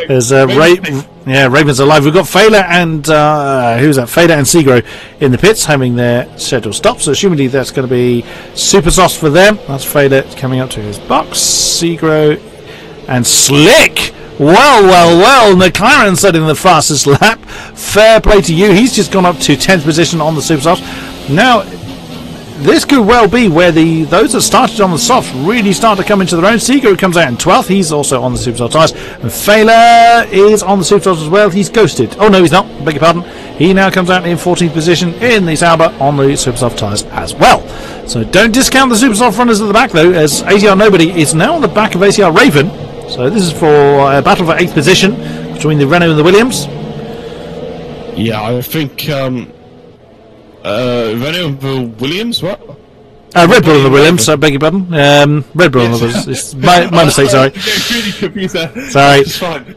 There's Raven's alive. We've got Failer and who's that? Failer and Segro in the pits having their scheduled stops. So assumedly that's going to be super soft for them. That's Failer coming up to his box. Segro and Slick. Well. McLaren setting the fastest lap. Fair play to you. He's just gone up to 10th position on the super soft. Now, this could well be where those that started on the soft really start to come into their own. Segro comes out in 12th. He's also on the super soft tyres. And Failer is on the super soft as well. He's ghosted. Oh, no, he's not. Beg your pardon. He now comes out in 14th position in the Sauber on the super soft tyres as well. So don't discount the super soft runners at the back, though, as ACR Nobody is now on the back of ACR Raven. So this is for a battle for 8th position between the Renault and the Williams. Yeah, I think Renault and the Williams, what? Red Bull and the Williams, I beg your pardon. Red Bull and the Williams. It's my mistake, sorry. Really confused there. Sorry. It's fine.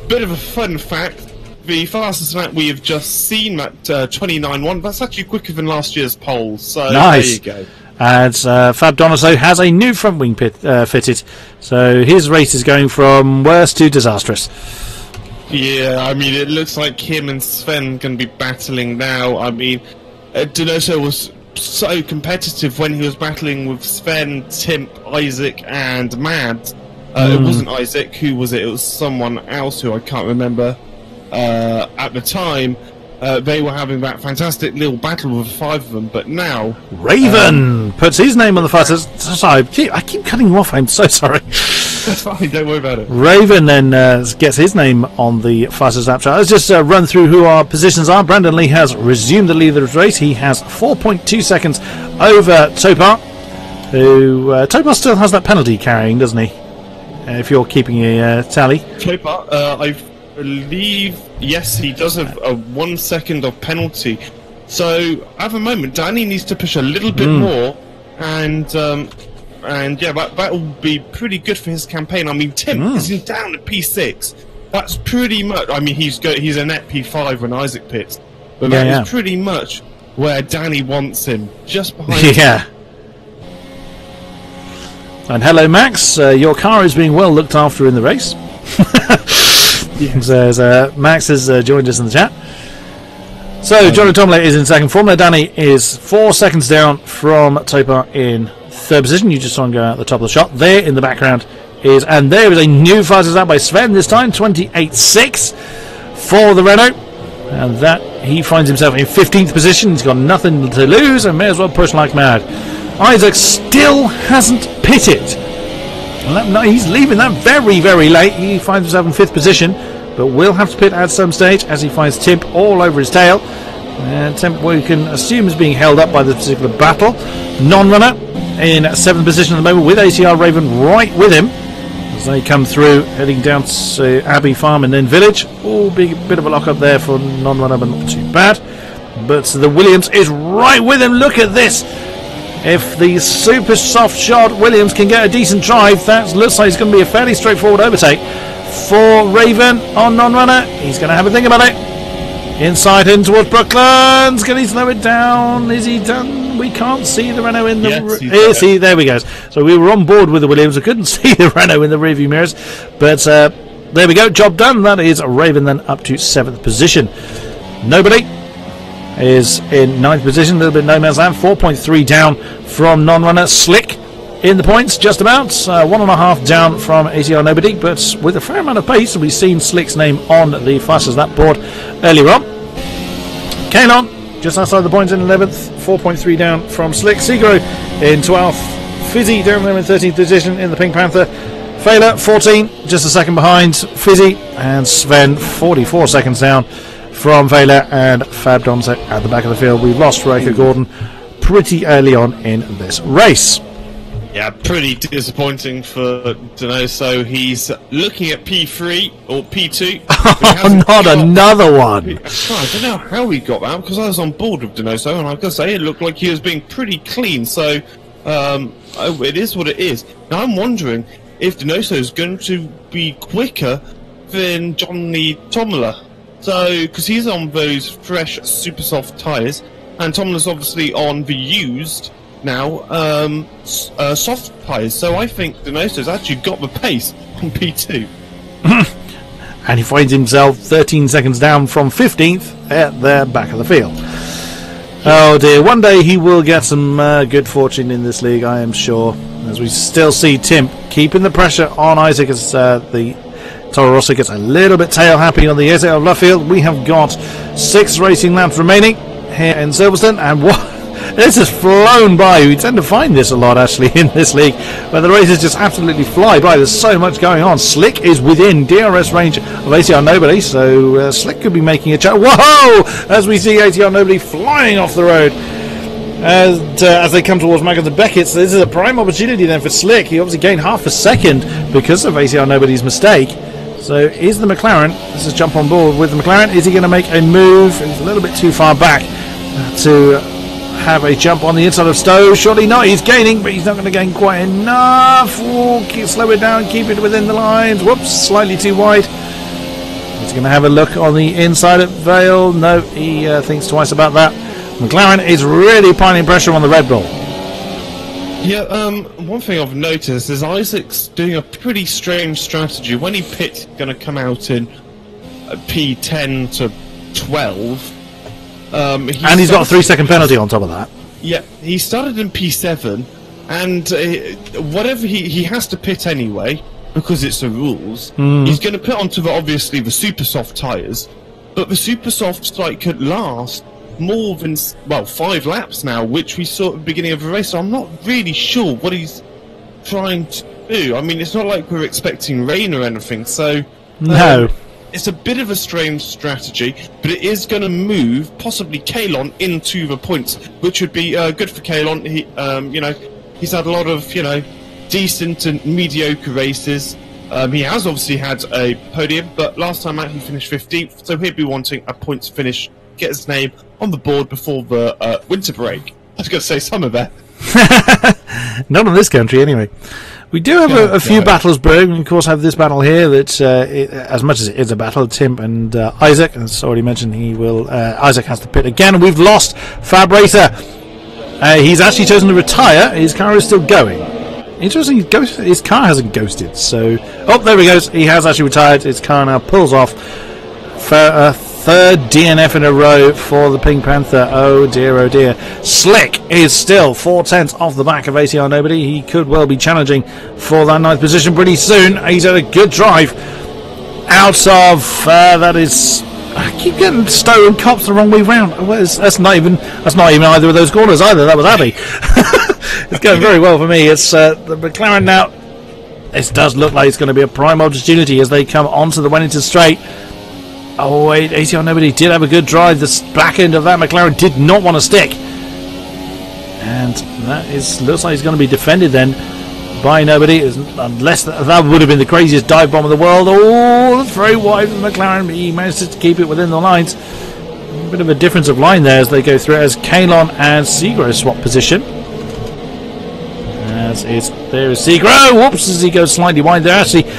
Bit of a fun fact. The fastest lap we have just seen at 29.1, that's actually quicker than last year's poll, so nice. There you go. And Fab Donoso has a new front wing fitted, so his race is going from worst to disastrous. Yeah, I mean, it looks like him and Sven can be battling now. I mean, Donoso was so competitive when he was battling with Sven, Timp, Isaac, and Mads. It wasn't Isaac. Who was it? It was someone else who I can't remember at the time. They were having that fantastic little battle with 5 of them, but now Raven puts his name on the fastest. Sorry, I keep cutting you off. I'm so sorry. That's fine, don't worry about it. Raven then gets his name on the fastest lap chart. Let's just run through who our positions are. Brandon Lee has resumed the lead of the race. He has 4.2 seconds over Topar, who Topar still has that penalty carrying, doesn't he? If you're keeping a tally. Topar, I believe, yes, he does have a 1 second of penalty. So at the moment, Danny needs to push a little bit more, and yeah, that will be pretty good for his campaign. I mean, Tim is down at P6. That's pretty much. I mean, he's a net P5 when Isaac pits, but that is pretty much where Danny wants him, just behind. Yeah. And hello, Max. Your car is being well looked after in the race. Max has joined us in the chat. So, Johnny Tomley is in second. Formula Danny is 4 seconds down from Topar in third position. You just saw him go out the top of the shot. There in the background is, and there is a new fastest lap by Sven this time, 28.6 for the Renault. And that, he finds himself in 15th position. He's got nothing to lose and may as well push like mad. Isaac still hasn't pitted. No, he's leaving that very, very late. He finds himself in 5th position, but will have to pit at some stage as he finds Timp all over his tail. And Timp, we can assume, is being held up by this particular battle. Non-runner in 7th position at the moment with ACR Raven right with him as they come through, heading down to Abbey Farm and then Village. Oh, big bit of a lock up there for non-runner, but not too bad. But the Williams is right with him. Look at this. If the super soft shod Williams can get a decent drive, that looks like it's going to be a fairly straightforward overtake for Raven on non-runner. He's going to have a think about it. Inside in towards Brooklands. Can he slow it down? Is he done? We can't see the Renault in the... Yes, there we go. So we were on board with the Williams. I couldn't see the Renault in the rearview mirrors. But there we go. Job done. That is Raven then up to 7th position. Nobody is in 9th position, a little bit no man's land, 4.3 down from non-runner. Slick in the points, just about 1.5 down from ACR Nobody, but with a fair amount of pace. We've seen Slick's name on the fastest lap board earlier on. Kanon just outside the points in 11th, 4.3 down from Slick. Segro in 12th, Fizzy down there in 13th position in the Pink Panther. Failer 14, just a second behind Fizzy, and Sven 44 seconds down from Vela, and Fab Domsek at the back of the field. We've lost Riker Gordon pretty early on in this race. Yeah, pretty disappointing for Donoso. He's looking at P3 or P2. Oh, not another one. I don't know how he got that, because I was on board with Donoso, and I've got to say, it looked like he was being pretty clean. So it is what it is. Now I'm wondering if Donoso is going to be quicker than Johnny Tomala. So, because he's on those fresh, super soft tyres, and Tomlin's obviously on the used now soft tyres. So I think Donoso's actually got the pace on P2. And he finds himself 13 seconds down from 15th at the back of the field. Oh dear, one day he will get some good fortune in this league, I am sure. As we still see Tim keeping the pressure on Isaac as the Toro Rosso gets a little bit tail happy on the exit of Luffield. We have got 6 racing laps remaining here in Silverstone, and what this has flown by. We tend to find this a lot actually in this league, where the races just absolutely fly by. There's so much going on. Slick is within DRS range of ACR Nobody, so Slick could be making a whoa! As we see ACR Nobody flying off the road. As they come towards Maggins and Beckett, so this is a prime opportunity then for Slick. He obviously gained half a second because of ACR Nobody's mistake. So is the McLaren, let's just jump on board with the McLaren, is he going to make a move? He's a little bit too far back to have a jump on the inside of Stowe. Surely not, he's gaining, but he's not going to gain quite enough. Slow it down, keep it within the lines. Whoops, slightly too wide. He's going to have a look on the inside of Vale. No, he thinks twice about that. McLaren is really piling pressure on the Red Bull. Yeah, one thing I've noticed is Isaac's doing a pretty strange strategy. When he pits, he's going to come out in P10 to 12. And he's got a 3-second penalty on top of that. Yeah, he started in P7, and whatever he has to pit anyway, because it's the rules. He's going to put onto obviously the super soft tyres, but the super softs could last more than 5 laps now, which we saw at the beginning of the race. So I'm not really sure what he's trying to do. I mean, it's not like we're expecting rain or anything, so... No. It's a bit of a strange strategy, but it is going to move possibly Kalon into the points, which would be good for Kalon. He, he's had a lot of, decent and mediocre races. He has obviously had a podium, but last time out he finished 15th, so he'll be wanting a points finish, get his name on the board before the winter break. I was going to say summer there. Not in this country, anyway. We do have a few battles brewing. We, of course, have this battle here that, as much as it is a battle, Tim and Isaac, as already mentioned, Isaac has to pit again, and we've lost Fabrator. He's actually chosen to retire. His car is still going. Interesting, his car hasn't ghosted, so... Oh, there he goes. He has actually retired. His car now pulls off for a third DNF in a row for the Pink Panther. Oh dear, oh dear. Slick is still 4/10 off the back of ATR Nobody. He could well be challenging for that 9th position pretty soon. He's had a good drive out of... that is... I keep getting Stowe and Cops the wrong way round. That's not even either of those corners either. That was Abbey. It's going very well for me. It's the McLaren now. This does look like it's going to be a prime opportunity as they come onto the Wellington Straight. Oh wait, ATR Nobody did have a good drive. The back end of that McLaren did not want to stick, and looks like it's going to be defended then by Nobody, unless that would have been the craziest dive bomb in the world. Oh, that's very wide for the McLaren. He managed to keep it within the lines. A bit of a difference of line there as they go through, as Kalon and Segro swap position. There is Segro. Whoops, as he goes slightly wide. They're actually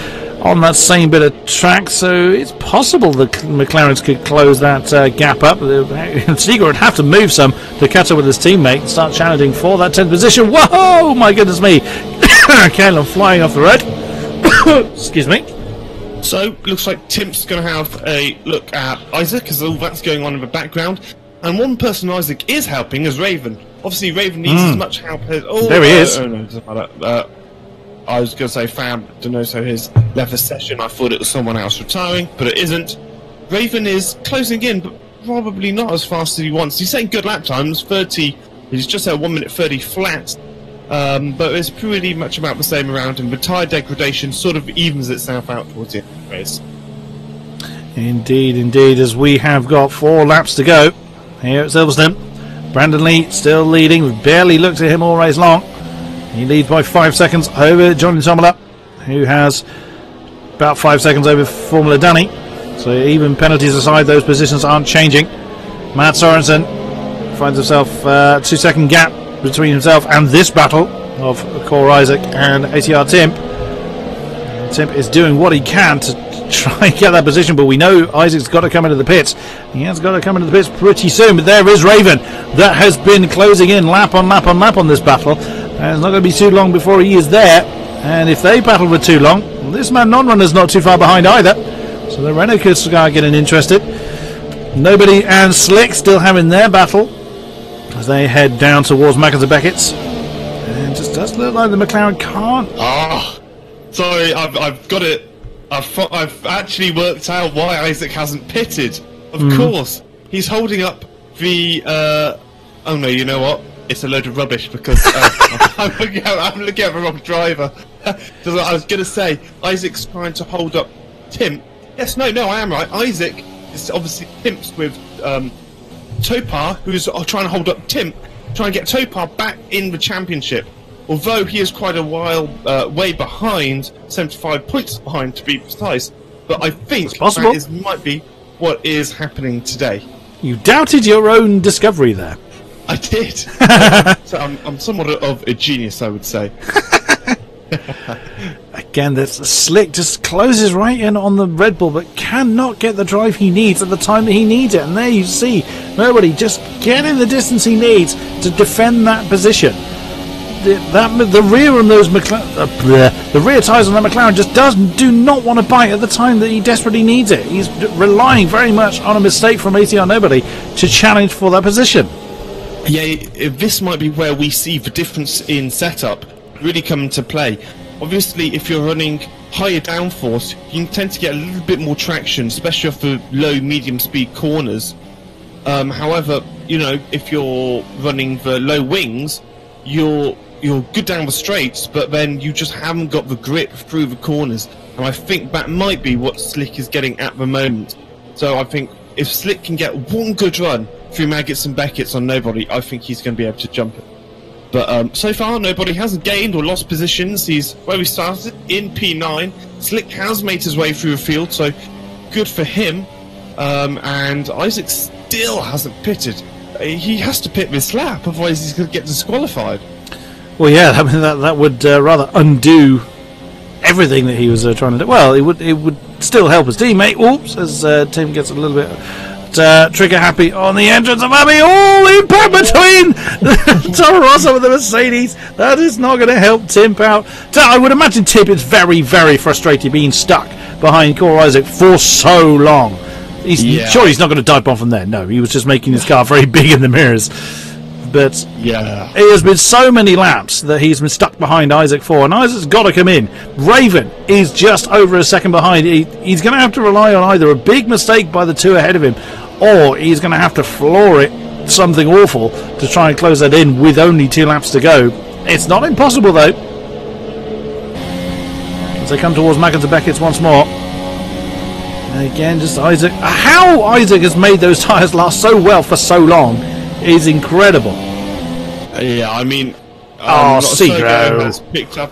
on that same bit of track, so it's possible the McLarens could close that gap up. Segro would have to move some to catch up with his teammate and start challenging for that 10th position. Whoa, my goodness me. Kalon flying off the road. Excuse me. So, looks like Tim's going to have a look at Isaac, as all that's going on in the background. And one person Isaac is helping is Raven. Obviously, Raven needs as much help as... Oh, there he is. Oh, no, doesn't matter. I was going to say Fab, don't know, so his left a session. I thought it was someone else retiring, but it isn't. Raven is closing in, but probably not as fast as he wants. He's saying good lap times, 30. He's just at 1 minute 30 flat. But it's pretty much about the same around him. The tyre degradation sort of evens itself out towards the end of the race. Indeed, as we have got 4 laps to go here at Silverstone. Brandon Lee still leading. We've barely looked at him all race long. He leads by 5 seconds over Johnny Tomola, who has about 5 seconds over Formula Danny. So even penalties aside, those positions aren't changing. Matt Sorensen finds himself a 2-second gap between himself and this battle of Core Isaac and ATR Timp. Timp is doing what he can to try and get that position, but we know Isaac's got to come into the pits. He has got to come into the pits pretty soon, but there is Raven that has been closing in lap on lap on lap on this battle, and it's not going to be too long before he is there. And if they battle for too long, this man non-runner's not too far behind either, so the Renault could start getting interested. Nobody and Slick still having their battle as they head down towards Mackens and Beckett's, and it just does look like the McLaren can't. Sorry, I've got it. I've actually worked out why Isaac hasn't pitted. Of course, he's holding up the. Oh no, you know what? It's a load of rubbish because I'm looking at the wrong driver. So I was going to say Isaac's trying to hold up Tim. Yes, no, I am right. Isaac is obviously Tim's with Topar, who's trying to hold up Tim, trying to get Topar back in the championship. Although he is quite a while way behind, 75 points behind to be precise. But I think that might be what is happening today. You doubted your own discovery there. I did. So I'm somewhat of a genius, I would say. Again, that's Slick just closes right in on the Red Bull, but cannot get the drive he needs at the time that he needs it. And there you see, Nobody just getting the distance he needs to defend that position. The rear on those the rear tyres on that McLaren just do not want to bite at the time that he desperately needs it. He's relying very much on a mistake from ATR Nobody to challenge for that position. Yeah, this might be where we see the difference in setup really come into play. Obviously, if you're running higher downforce, you tend to get a little bit more traction, especially off the low, medium speed corners. However, you know, if you're running the low wings, you're you're good down the straights, but then you just haven't got the grip through the corners. And I think that might be what Slick is getting at the moment. So I think if Slick can get one good run through Maggots and Beckett's on nobody, I think he's going to be able to jump it. But so far, nobody hasn't gained or lost positions. He's where we started, in P9. Slick has made his way through the field, so good for him. And Isaac still hasn't pitted. He has to pit this lap, otherwise he's going to get disqualified. Well, yeah, I mean, that would rather undo everything that he was trying to do. Well, it would still help his teammate. Oops, as Tim gets a little bit trigger happy on the entrance of Abby. All impact between Toro Rosso and the Mercedes. That is not going to help Tim out. I would imagine Tim is very, very frustrated being stuck behind Core Isaac for so long. Sure, he's not going to dive bomb from there. No, he was just making his car very big in the mirrors. But yeah, it has been so many laps that he's been stuck behind Isaac for, and Isaac's got to come in. Raven is just over a second behind. He's going to have to rely on either a big mistake by the two ahead of him, or he's going to have to floor it something awful to try and close that in with only 2 laps to go. It's not impossible, though. As they come towards Maggins and Beckett's once more. And again, just Isaac. How Isaac has made those tyres last so well for so long is incredible. Yeah, I mean, Segro has picked up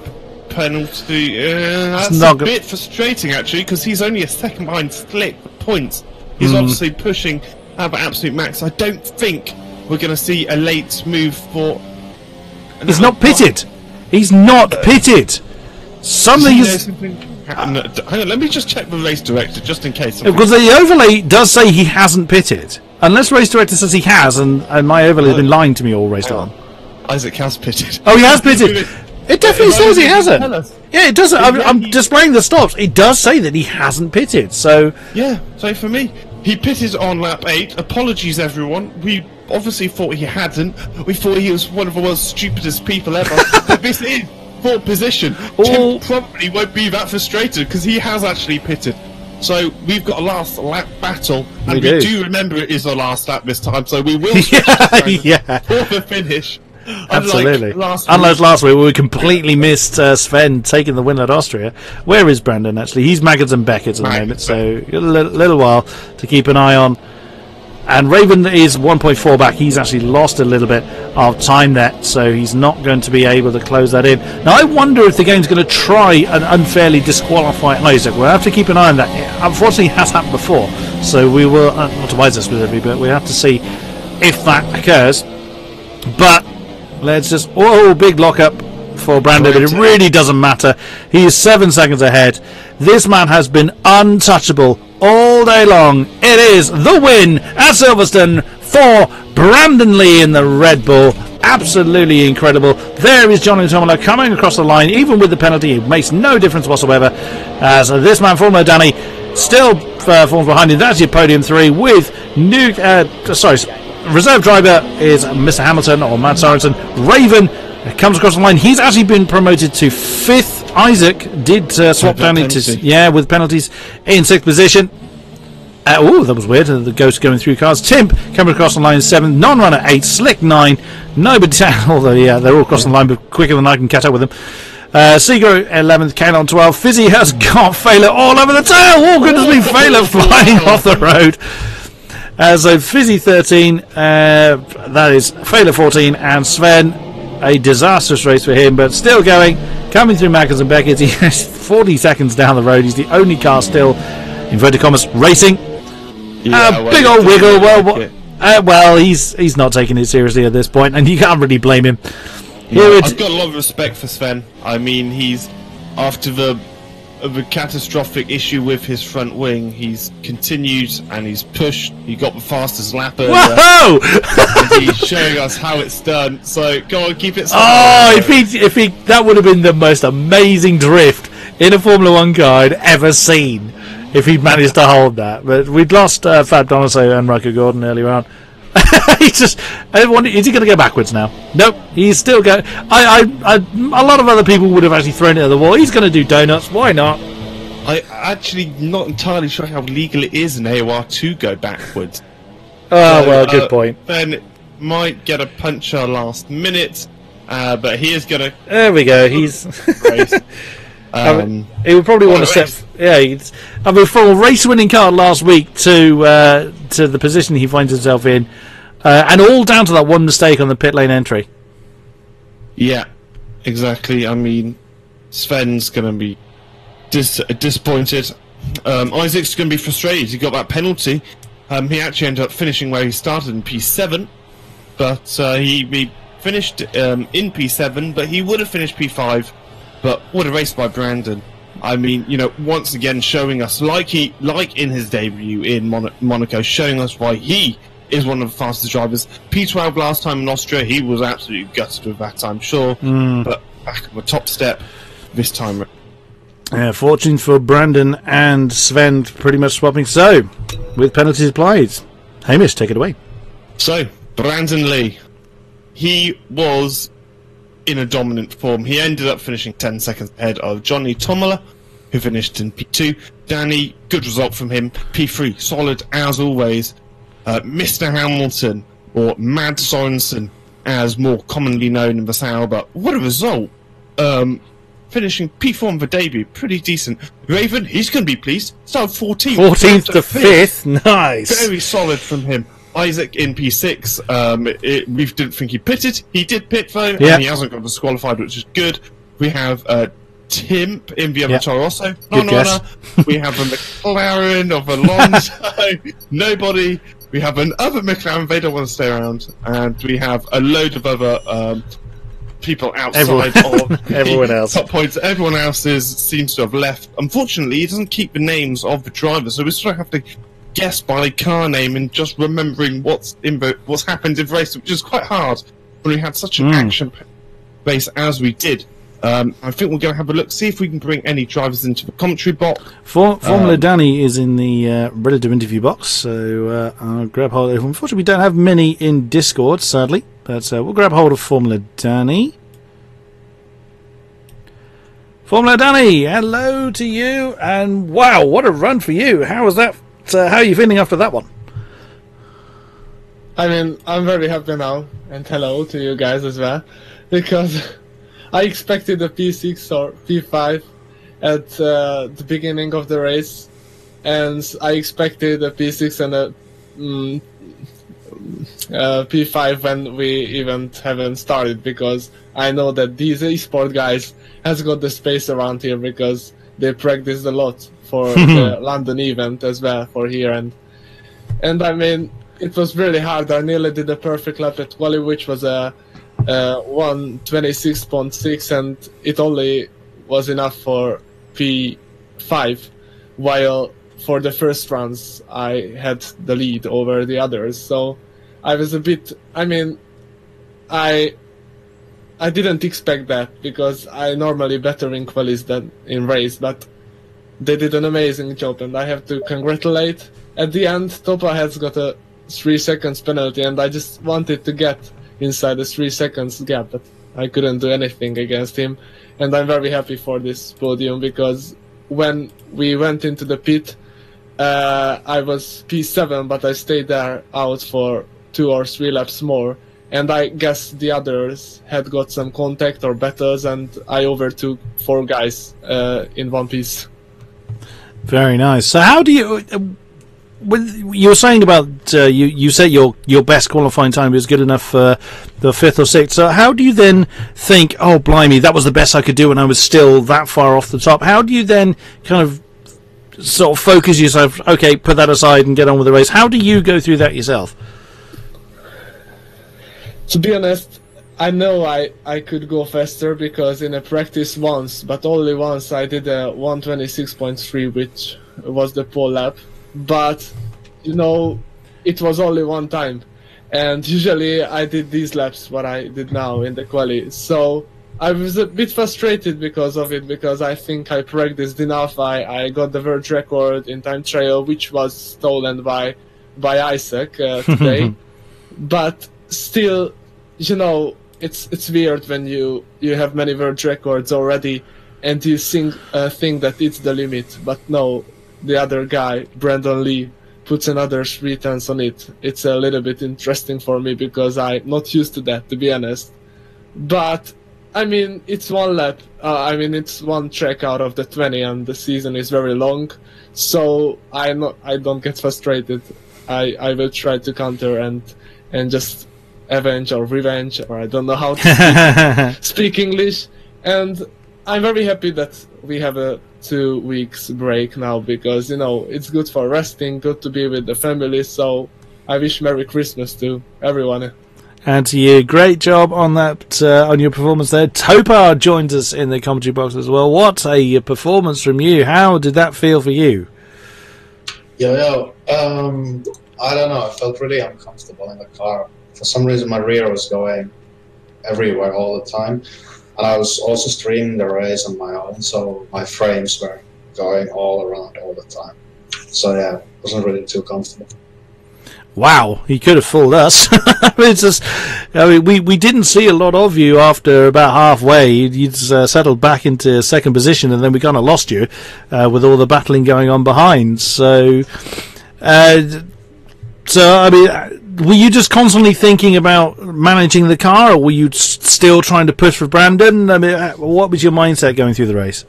penalty. That's a bit frustrating, actually, because he's only a second behind Slick for points. He's obviously pushing at the absolute max. I don't think we're going to see a late move for... He's not pitted. He's not pitted. Something's... Hang on, let me just check the race director, just in case. Because the overlay does say he hasn't pitted. Unless race director says he has, and my overlay has been lying to me all race long. Isaac has pitted. Oh, he has pitted. It definitely says he hasn't. Yeah, it does. I'm displaying the stops. It does say that he hasn't pitted. So yeah. So for me, he pitted on lap 8. Apologies, everyone. We obviously thought he hadn't. We thought he was one of the world's stupidest people ever. But this is 4th position. Tim probably won't be that frustrated because he has actually pitted. So we've got a last lap battle, and we do remember it is the last lap this time. So we will for the finish. Absolutely. Unlike last week, we completely missed Sven taking the win at Austria. Where is Brandon, actually? He's Maggins and Beckett at the moment, so a little while to keep an eye on. And Raven is 1.4 back. He's actually lost a little bit of time there, so he's not going to be able to close that in. Now, I wonder if the game's going to try and unfairly disqualify Isaac. We'll have to keep an eye on that. Unfortunately, it has happened before, so we will, not to Isaac specifically, but we have to see if that occurs. But let's just... big lockup for Brandon, but it really doesn't matter. He is 7 seconds ahead. This man has been untouchable all day long. It is the win at Silverstone for Brandon Lee in the Red Bull. Absolutely incredible. There is Johnny Tomola coming across the line, even with the penalty. It makes no difference whatsoever. As this man, Formula Danny, still falls behind him. That's your podium 3 with reserve driver is Mr. Hamilton or Matt Sorensen. Raven comes across the line. He's actually been promoted to 5th. Isaac did swap down into with penalties in 6th position. That was weird. The ghost going through cars. Timp coming across the line 7th. Non-runner 8th. Slick 9. Nobody down. Although they're all crossing the line, but quicker than I can catch up with them. Segro 11th. Canon 12th. Fizzy has got Failer all over the tail. Oh goodness me! Failer flying off the road. So Fizzy 13. That is Failer 14 and Sven. A disastrous race for him, but still going. Coming through Maggins and Beckett, he's 40 seconds down the road. He's the only car still, inverted commas, racing. Big old wiggle. Well, he's not taking it seriously at this point, and you can't really blame him. I've got a lot of respect for Sven. I mean, he's after the catastrophic issue with his front wing. He's continued and he's pushed. He got the fastest lap. Whoa! And he's showing us how it's done. So go on, keep it. If he that would have been the most amazing drift in a Formula 1 car I'd ever seen. If he'd managed to hold that, but we'd lost Fab Donato and Riker Gordon earlier on. Is he going to go backwards now? Nope, he's still going. A lot of other people would have actually thrown it at the wall. He's going to do donuts. Why not? I actually not entirely sure how legal it is in AOR to go backwards. Well, good point. Then might get a puncher last minute, but he is going to. There we go. He's. race. He would probably want to step. Yeah, I mean, from a race-winning car last week to the position he finds himself in, and all down to that one mistake on the pit lane entry. Yeah, exactly. I mean, Sven's going to be disappointed. Isaac's going to be frustrated. He got that penalty. He actually ended up finishing where he started in P7, but he finished in P7, but he would have finished P5. But what a race by Brandon. I mean, you know, once again showing us, like in his debut in Monaco, showing us why he is one of the fastest drivers. P12 last time in Austria, he was absolutely gutted with that, I'm sure. But back on the top step this time. Yeah, fortune for Brandon and Sven pretty much swapping. So, with penalties applied, Hamish, take it away. So, Brandon Lee, he was in a dominant form. He ended up finishing 10 seconds ahead of Johnny Tomola, who finished in P2. Danny, good result from him. P3, solid as always. Mr. Hamilton, or Mad Sorensen, as more commonly known in the Sauber. What a result! Finishing P4 on the debut, pretty decent. Raven, he's going to be pleased. Started 14th. 14th to 5th, nice. Very solid from him. Isaac in P6. We didn't think he pitted. He did pit though, and he hasn't got disqualified, which is good. We have Tim in the other Toro Rosso. We have a McLaren of Alonso. Nobody. We have another McLaren. They don't want to stay around, and we have a load of other people outside of everyone else. Top points. Everyone else seems to have left. Unfortunately, he doesn't keep the names of the drivers, so we sort of have to guess by car name and just remembering what's happened in the race, which is quite hard when we had such an action race as we did. I think we're going to have a look, see if we can bring any drivers into the commentary box. Formula Danny is in the relative interview box, so I'll grab hold of him. Unfortunately, we don't have many in Discord, sadly, but we'll grab hold of Formula Danny. Formula Danny, hello to you, and wow, what a run for you. How was that? How are you feeling after that one? I mean, I'm very happy now, and hello to you guys as well, because I expected a P6 or P5 at the beginning of the race, and I expected a P6 and a P5 when we even haven't started, because I know that these eSport guys has got the space around here because they practiced a lot for the London event as well for here, and I mean, it was really hard. I nearly did a perfect lap at quali, which was a 1:26.6, and it only was enough for P5, while for the first runs I had the lead over the others. So I was a bit, I mean, I didn't expect that, because I normally better in qualis than in race, but they did an amazing job, and I have to congratulate. At the end, Topa has got a 3 seconds penalty, and I just wanted to get inside the 3 seconds gap, but I couldn't do anything against him. And I'm very happy for this podium, because when we went into the pit, I was P7, but I stayed there out for 2 or 3 laps more, and I guess the others had got some contact or battles, and I overtook 4 guys in one piece. Very nice. So how do you... you were saying about you said your best qualifying time was good enough for the 5th or 6th. So how do you then think, oh blimey, that was the best I could do when I was still that far off the top? How do you then kind of sort of focus yourself, okay, put that aside and get on with the race? How do you go through that yourself? To be honest, I know I could go faster, because in a practice once, but only once, I did a 1:26.3, which was the pole lap. But, you know, it was only one time, and usually I did these laps what I did now in the quali. So I was a bit frustrated because of it, because I think I practiced enough. I got the world record in time trial, which was stolen by Isaac today. But still, you know, it's weird when you have many world records already, and you think that it's the limit, but no. The other guy, Brandon Lee, puts another 3 tenths on it. It's a little bit interesting for me, because I'm not used to that, to be honest. But I mean, it's one lap. It's one track out of the 20, and the season is very long. So I don't get frustrated. I will try to counter and just avenge or revenge, or I don't know how to speak English. And I'm very happy that we have a 2 weeks break now, because it's good for resting, good to be with the family. So I wish Merry Christmas to everyone. And to you, great job on that, on your performance there. Topar joins us in the commentary box as well. What a performance from you! How did that feel for you? Yo, I don't know. I felt really uncomfortable in the car. For some reason, my rear was going everywhere all the time, and I was also streaming the race on my own, so my frames were going all around all the time. So yeah, it wasn't really too comfortable. Wow, he could have fooled us. We didn't see a lot of you after about halfway. You'd settled back into second position, and then we kind of lost you with all the battling going on behind. So were you just constantly thinking about managing the car, or were you still trying to push for Brandon? I mean, what was your mindset going through the race?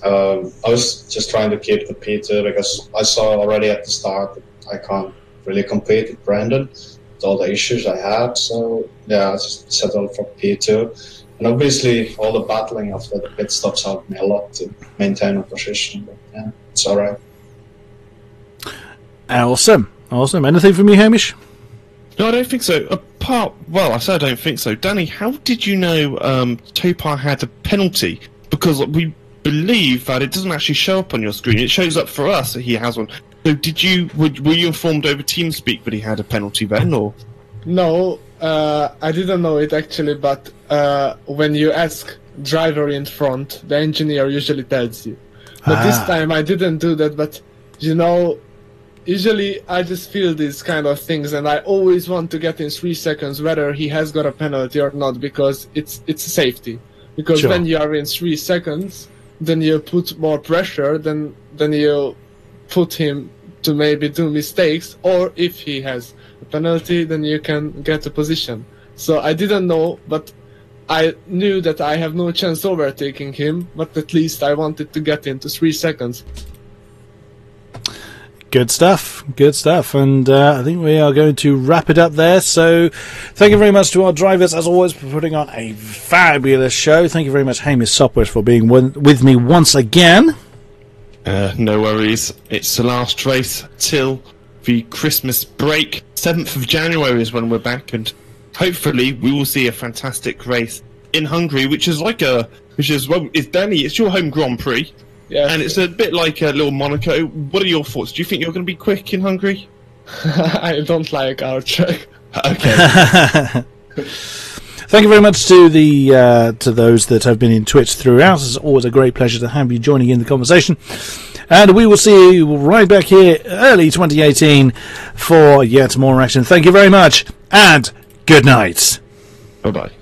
I was just trying to keep the P2, because I saw already at the start that I can't really compete with Brandon with all the issues I had. So yeah, I just settled for P2. And obviously all the battling after the pit stops helped me a lot to maintain a position. But yeah, it's alright. Awesome. Anything from you, Hamish? No, I don't think so. I said I don't think so. Danny, how did you know Topar had a penalty? Because we believe that it doesn't actually show up on your screen. It shows up for us that he has one. So were you informed over TeamSpeak that he had a penalty then, or? No, I didn't know it actually, but when you ask driver in front, the engineer usually tells you. But this time I didn't do that, but usually I just feel these kind of things, and I always want to get in 3 seconds whether he has got a penalty or not, because it's safety. Because when you are in 3 seconds, then you put more pressure, then you put him to maybe do mistakes, or if he has a penalty, then you can get a position. So I didn't know, but I knew that I have no chance overtaking him, but at least I wanted to get into 3 seconds. Good stuff, and I think we are going to wrap it up there. So thank you very much to our drivers, as always, for putting on a fabulous show. Thank you very much, Hamish Sopwith, for being with me once again. No worries. It's the last race till the Christmas break. 7th of January is when we're back, and hopefully we will see a fantastic race in Hungary, Danny, it's your home Grand Prix. Yeah, and it's a bit like a little Monaco. What are your thoughts? Do you think you're going to be quick in Hungary? I don't like our track. Okay. Thank you very much to those that have been in Twitch throughout. It's always a great pleasure to have you joining in the conversation. And we will see you right back here early 2018 for yet more action. Thank you very much, and good night. Bye-bye.